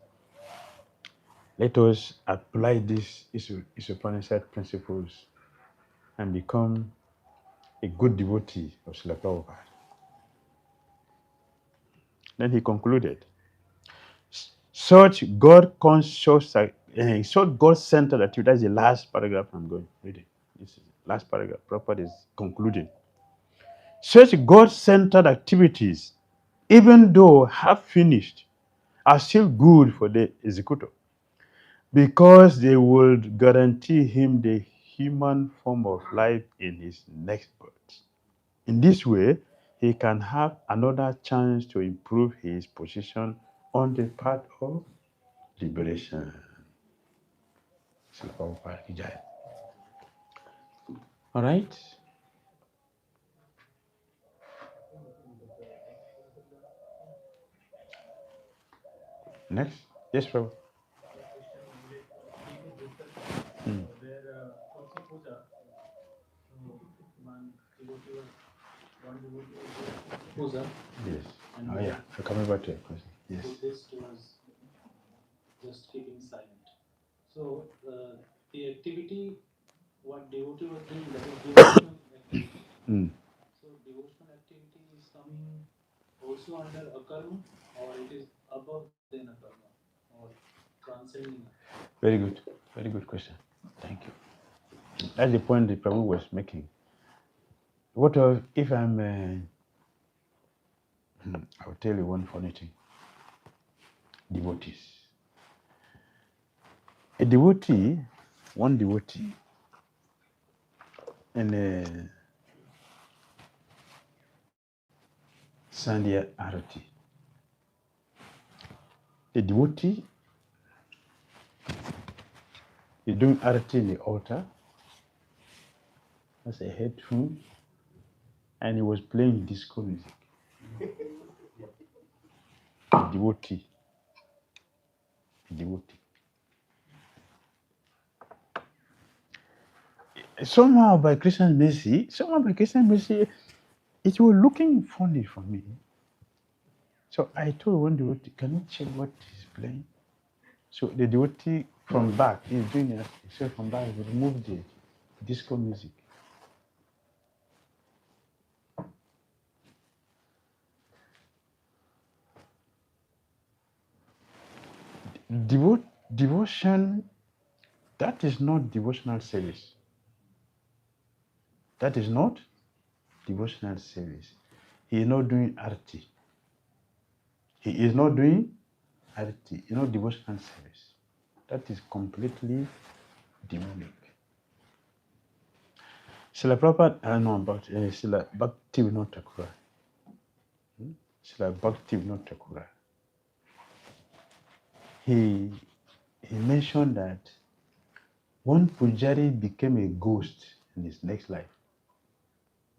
apply these Isopanisad principles and become a good devotee of Srila Prabhupada. Then he concluded, such God-conscious, such God-centered activity. That's the last paragraph I'm going to read. This is the last paragraph. Prabhupada is concluding. Such God-centered activities, even though half finished, are still good for the executor, because they will guarantee him the human form of life in his next birth. In this way, he can have another chance to improve his position on the path of liberation. All right? Next. Yes, Prabhu. Puja. Yes. Oh, yeah. I'm coming back to your question. Yes. Buddhist was just keeping silent. So the activity, what devotee was doing, that is devotional activity. So devotional activity is coming also under akarma, or it is above than akarma, or transcending. Very good. Very good question. Thank you. That's the point that Prabhu was making. What if I'm I'll tell you one funny thing. Devotees. A devotee, one devotee, in a Sandhya Arati. The devotee is doing Arati in the altar as a headphone, and he was playing disco music. A devotee. A devotee. Somehow by Krishna's mercy, it was looking funny for me. So I told one devotee, can you check what he's playing? So the devotee from back, he's doing it. So from back, he removed the disco music. Devotion, that is not devotional service. That is not devotional service. He is not doing arati. He is not doing arati, devotional service. That is completely demonic. Srila Prabhupada, I know about Srila Bhakti Vinod Thakur. Srila Bhakti Vinod Thakur. He mentioned that one pujari became a ghost in his next life.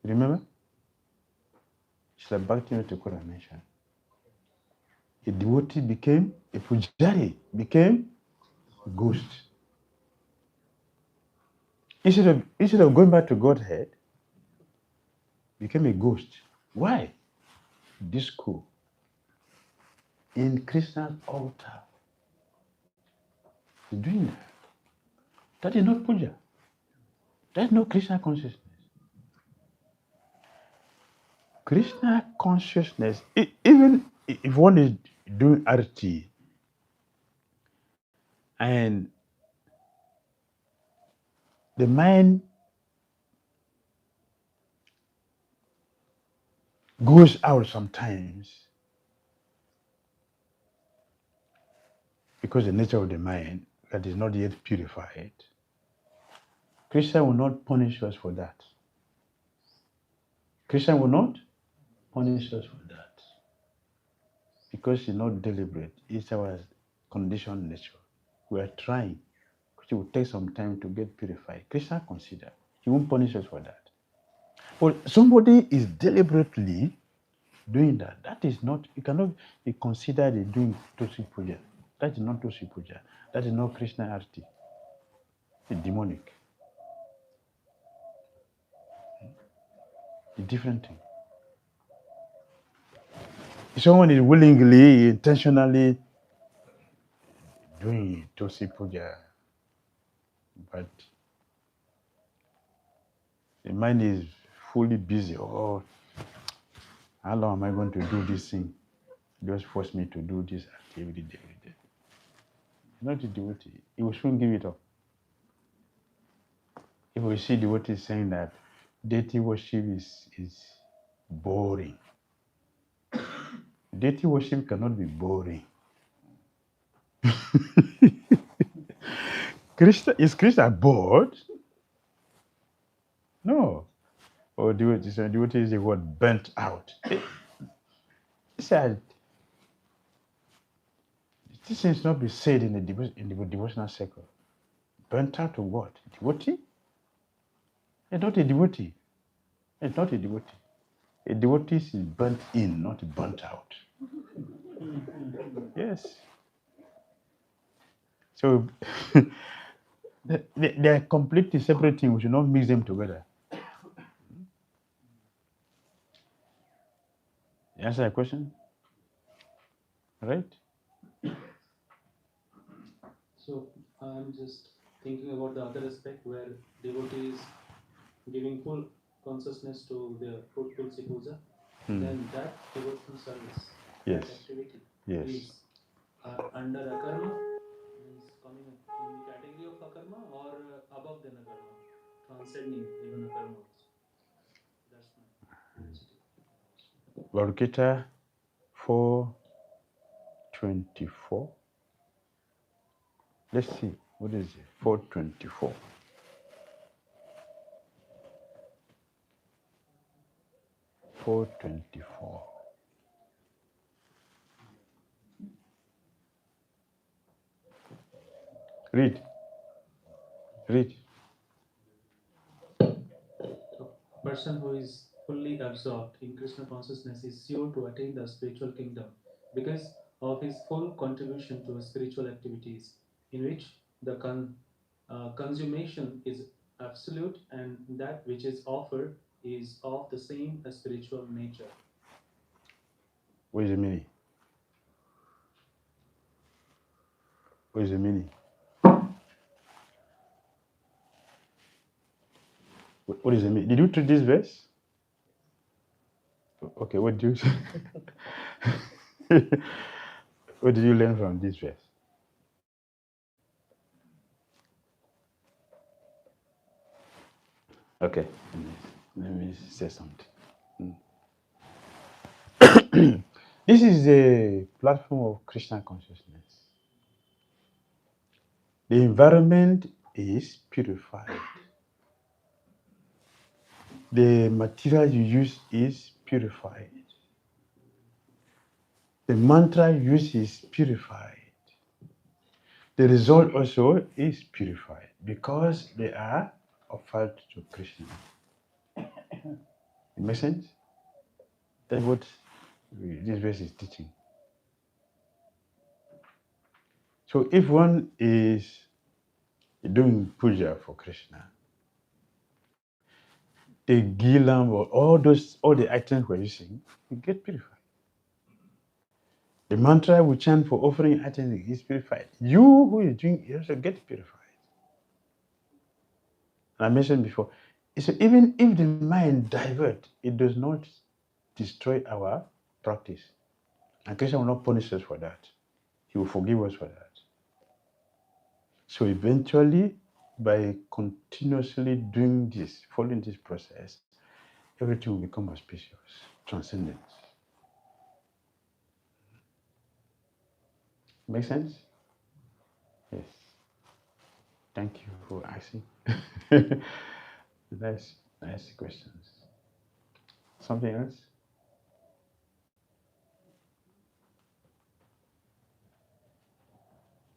Remember? Srila Bhakti Vinod Thakur mentioned. A devotee became a pujari, became a ghost. Instead of going back to Godhead, became a ghost. Why? Disco. In Krishna's altar. He's doing that. That is not puja. That is not Krishna consciousness. Krishna consciousness, even if one is doing arati and the mind goes out sometimes because the nature of the mind that is not yet purified, Krishna will not punish us for that. Krishna will not punish us for that because it's not deliberate. It's our conditioned nature. We are trying. It will take some time to get purified. Krishna consider. He won't punish us for that. But somebody is deliberately doing that. That is not, you cannot be considered doing Tosi Puja. That is not Tosi Puja. That is not Krishna Arti. It's demonic. It's a different thing. If someone is willingly, intentionally doing Tosi Puja, but the mind is fully busy. Oh, how long am I going to do this thing? Just force me to do this activity every day. Not a devotee. He will soon give it up. If we see devotees saying that deity worship is boring. Deity worship cannot be boring. Is Krishna bored? No. Or devotee is the word burnt out. He said, this things not be said in the devotional circle. Burnt out to what? Devotee? It's not a devotee. It's not a devotee. A devotee is burnt in, not burnt out. Yes. So they are completely separate things. We should not mix them together. You answer that question? Right? So I'm just thinking about the other aspect where devotee is giving full consciousness to their Tulsi Puja. Then that devotional service, Yes. that activity Yes. is under akarma, means coming in the category of akarma or above the akarma, transcending even akarma also. That's my curiosity. Varukita, 424. Let's see, what is it? 424. Read. A person who is fully absorbed in Krishna consciousness is sure to attain the spiritual kingdom because of his full contribution to spiritual activities, in which the consummation is absolute and that which is offered is of the same spiritual nature. What is the meaning? What is the meaning? What is the meaning? Did you read this verse? Okay, what do you say? What did you learn from this verse? Okay, let me say something. This is the platform of Krishna consciousness. The environment is purified. The material you use is purified. The mantra you use is purified. The result also is purified because they are offered to Krishna. It makes sense? That's what this verse is teaching. So if one is doing puja for Krishna, the ghee lamp or all the items we're using, we get purified. The mantra we chant for offering items is purified. You who is doing it also get purified. And I mentioned before, so even if the mind divert, it does not destroy our practice. And Krishna will not punish us for that. He will forgive us for that. So eventually, by continuously doing this, following this process, everything will become auspicious, transcendent. Make sense? Yes. Thank you for asking. nice questions. Something else?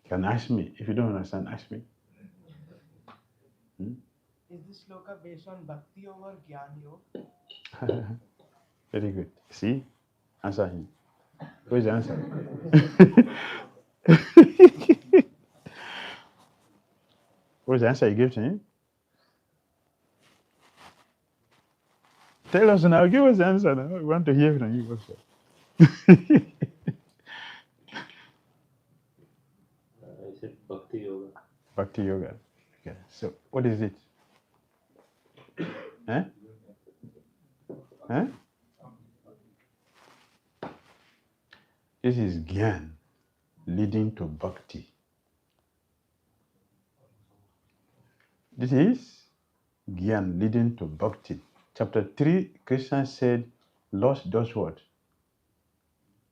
You can ask me. If you don't understand, ask me. Is this shloka based on Bhakti over Gyan Yoga? Very good. See? Answer him. Where's the answer? What's the answer you gave to him? Tell us now. Give us the answer now. We want to hear from you also. I said Bhakti Yoga. Bhakti Yoga. Okay. So, what is it? Huh? Huh? This is Gyan leading to Bhakti. This is Gyan leading to Bhakti. Chapter 3, Krishna said, loss does what?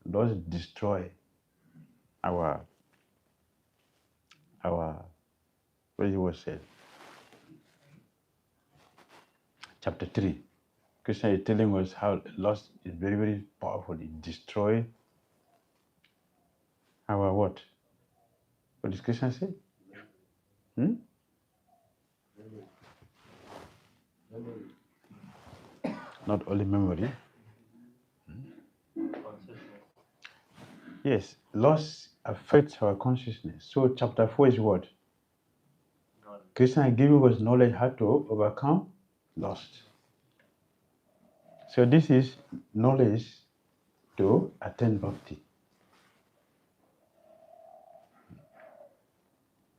Loss destroy our what it was said. Chapter 3. Krishna is telling us how loss is very, very powerful. It destroys our what? What does Krishna say? Not only memory. Yes, loss affects our consciousness. So chapter 4 is what? Krishna is giving us knowledge how to overcome loss. So this is knowledge to attain bhakti.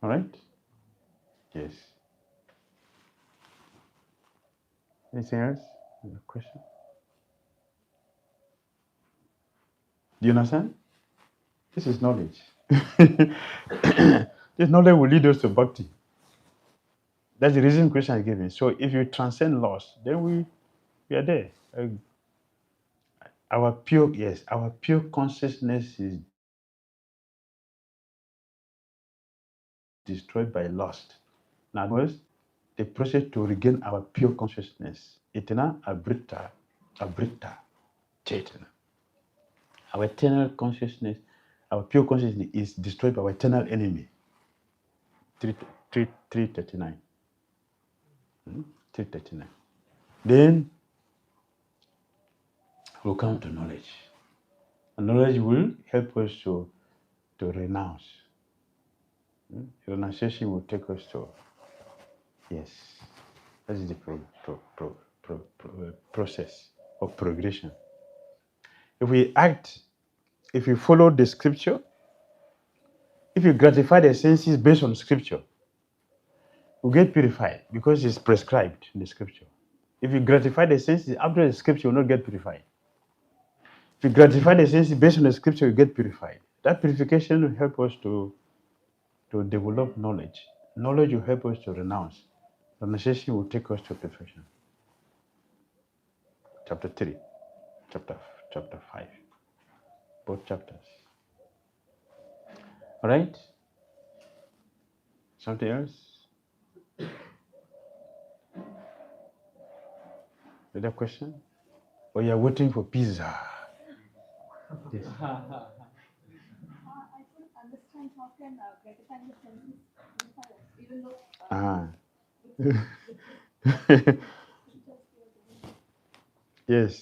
All right? Yes. Anything else? Any question? Do you understand? This is knowledge. This knowledge will lead us to bhakti. That's the reason Krishna is giving. So if you transcend loss, then we are there. our pure consciousness is destroyed by lust. In other words, the process to regain our pure consciousness. Itana abritta chetana. Our eternal consciousness, our pure consciousness is destroyed by our eternal enemy. 339. 339. Then we'll come to knowledge. And knowledge will help us to renounce. Renunciation will take us to, yes, that is the process of progression. If we follow the scripture, if you gratify the senses based on scripture, you get purified because it's prescribed in the scripture. If you gratify the senses after the scripture, you will not get purified. If you gratify the senses based on the scripture, you get purified. That purification will help us to develop knowledge. Knowledge will help us to renounce. Renunciation will take us to perfection. Chapter 3, chapter 5, both chapters. All right? Something else? Another question? Or you're waiting for pizza? Yes. I couldn't understand how can gratifying the senses unify us, even though. Yes.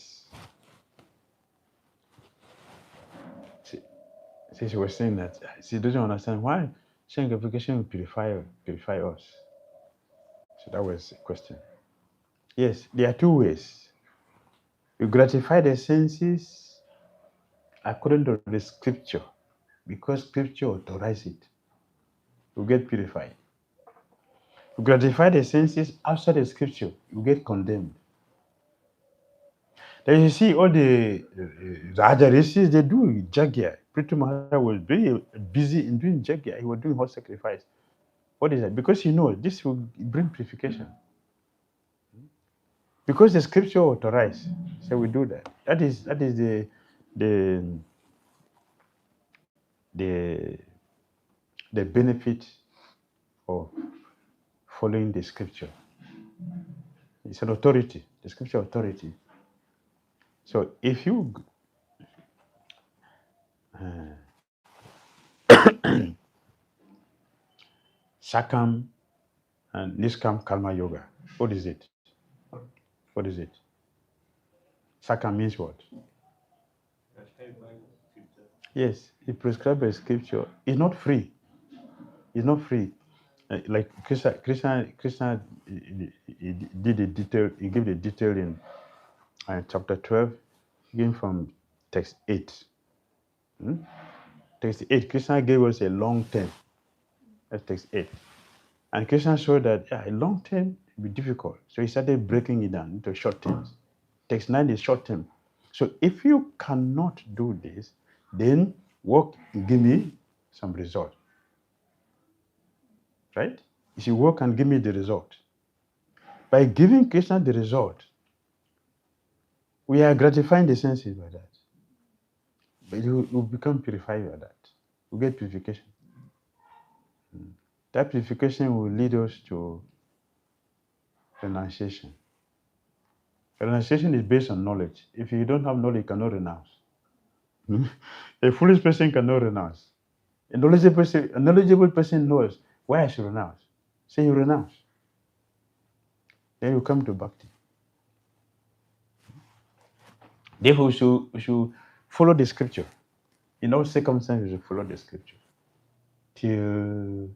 She was saying that she doesn't understand why sanctification will purify us. So that was the question. Yes, there are two ways. You gratify the senses according to the scripture, because scripture authorizes it. You get purified. You gratify the senses outside the scripture, you get condemned. Then you see all the Raja rishis, they do jagya. Prithu Maharaj was very busy in doing jagya. He was doing hot sacrifice. What is that? Because this will bring purification. Because the scripture authorizes, so we do that. That is the benefit of following the scripture. It's an authority, the scripture authority. So if you Sakam and Niskam Karma Yoga, what is it? What is it? Sakam means what? Yes, it prescribed by scripture. It's not free. It's not free. Like Krishna he did a detail. He gave the detail in chapter 12, again from text 8. Text 8, Krishna gave us a long term. That's text 8. And Krishna showed that a long term will be difficult. So he started breaking it down into short terms. Text 9 is short term. So if you cannot do this, then work, give me some result. Right? If you work and give me the result. By giving Krishna the result, we are gratifying the senses by that. But you become purified by that. You get purification. That purification will lead us to renunciation. Renunciation is based on knowledge. If you don't have knowledge, you cannot renounce. A foolish person cannot renounce. A knowledgeable person knows why I should renounce. So you renounce. Then you come to Bhakti. Therefore, we should follow the scripture. In all circumstances, we should follow the scripture till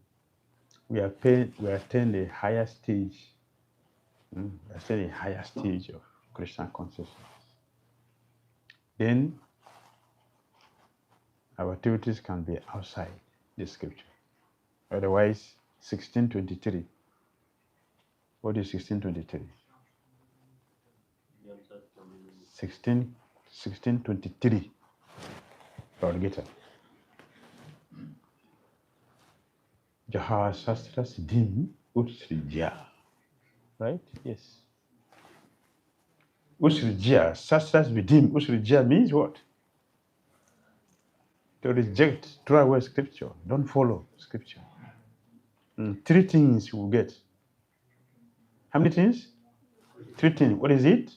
we attain the higher stage. We attain the higher stage of Krishna consciousness. Then our activities can be outside the scripture. Otherwise, 1623. What is 1623? 1623. Lord Gita. Jaha Sastra Siddhim Utsrija. Right? Yes. Usrijia, such vidim. Usrijia means what? To reject, throw away scripture. Don't follow scripture. 3 things you will get. How many things? 3 things. What is it?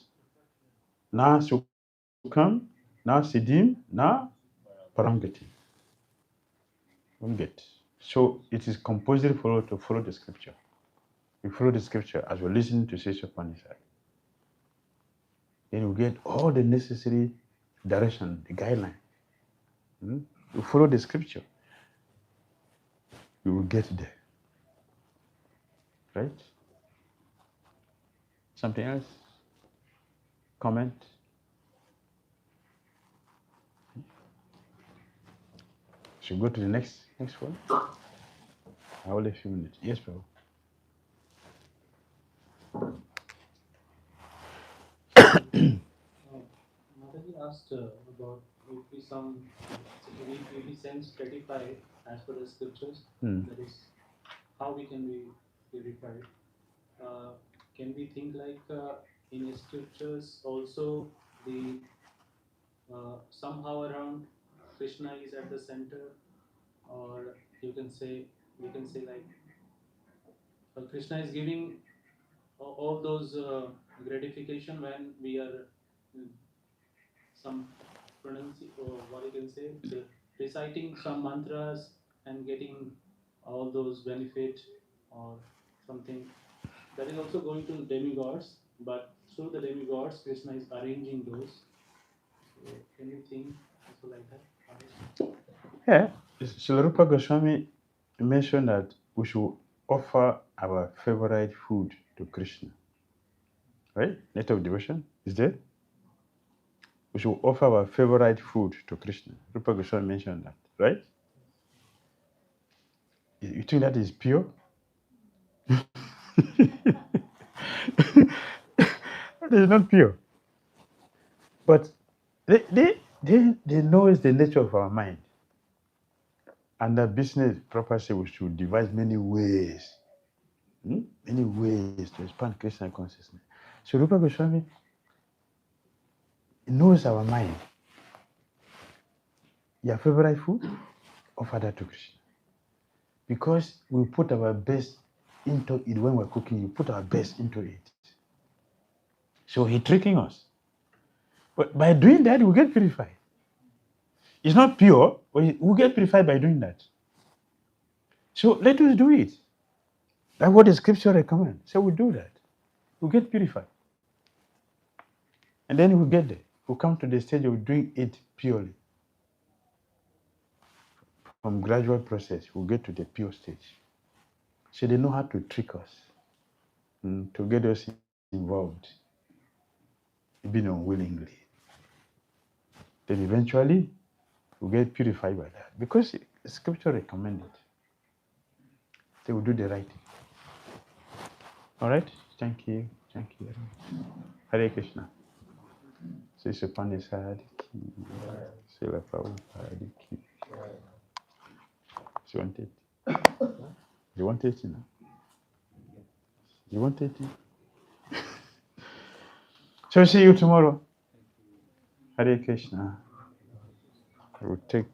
Na sukam, na sidim, na parangati. Don't get. So it is compulsory for us to follow the scripture. We follow the scripture as we listen to Isopanisad. Then we get all the necessary direction, the guideline. You follow the scripture. You will get there. Right? Something else? Comment? Should we go to the next one? I will a few minutes. Yes, bro. Mataji asked about if we sense stratified as per the scriptures, that is how we can be purified. Can we think like in the scriptures also the somehow around Krishna is at the center, or we can say like Krishna is giving all those gratification when we are some or what you can say, reciting some mantras and getting all those benefit or something. That is also going to demigods, but through the demigods, Krishna is arranging those. So can you think also like that? Yeah. Srila Rupa Goswami mentioned that we should offer our favorite food to Krishna. Right? Net of devotion is there. We should offer our favorite food to Krishna. Rupa Goswami mentioned that, right? You think that is pure? That is not pure. But they know the nature of our mind. And the business property, we should devise many ways. Many ways to expand Krishna consciousness. So Rupa Goswami knows our mind. Your favorite food, offer that to Krishna. Because we put our best into it when we're cooking, you put our best into it. So he's tricking us. But by doing that, we get purified. It's not pure, but we get purified by doing that. So let us do it. That's what the scripture recommends. So we do that. We get purified. And then we get there. We come to the stage of doing it purely. From gradual process, we'll get to the pure stage. So they know how to trick us, to get us involved, even unwillingly. Then eventually, we'll get purified by that. Because scripture recommends it. So we'll do the right thing. All right? Thank you. Thank you very much. Hare Krishna. So Isopanisad. Srila Prabhupada. You want it? You want it, You want it? So see you tomorrow. Hare Krishna. I will take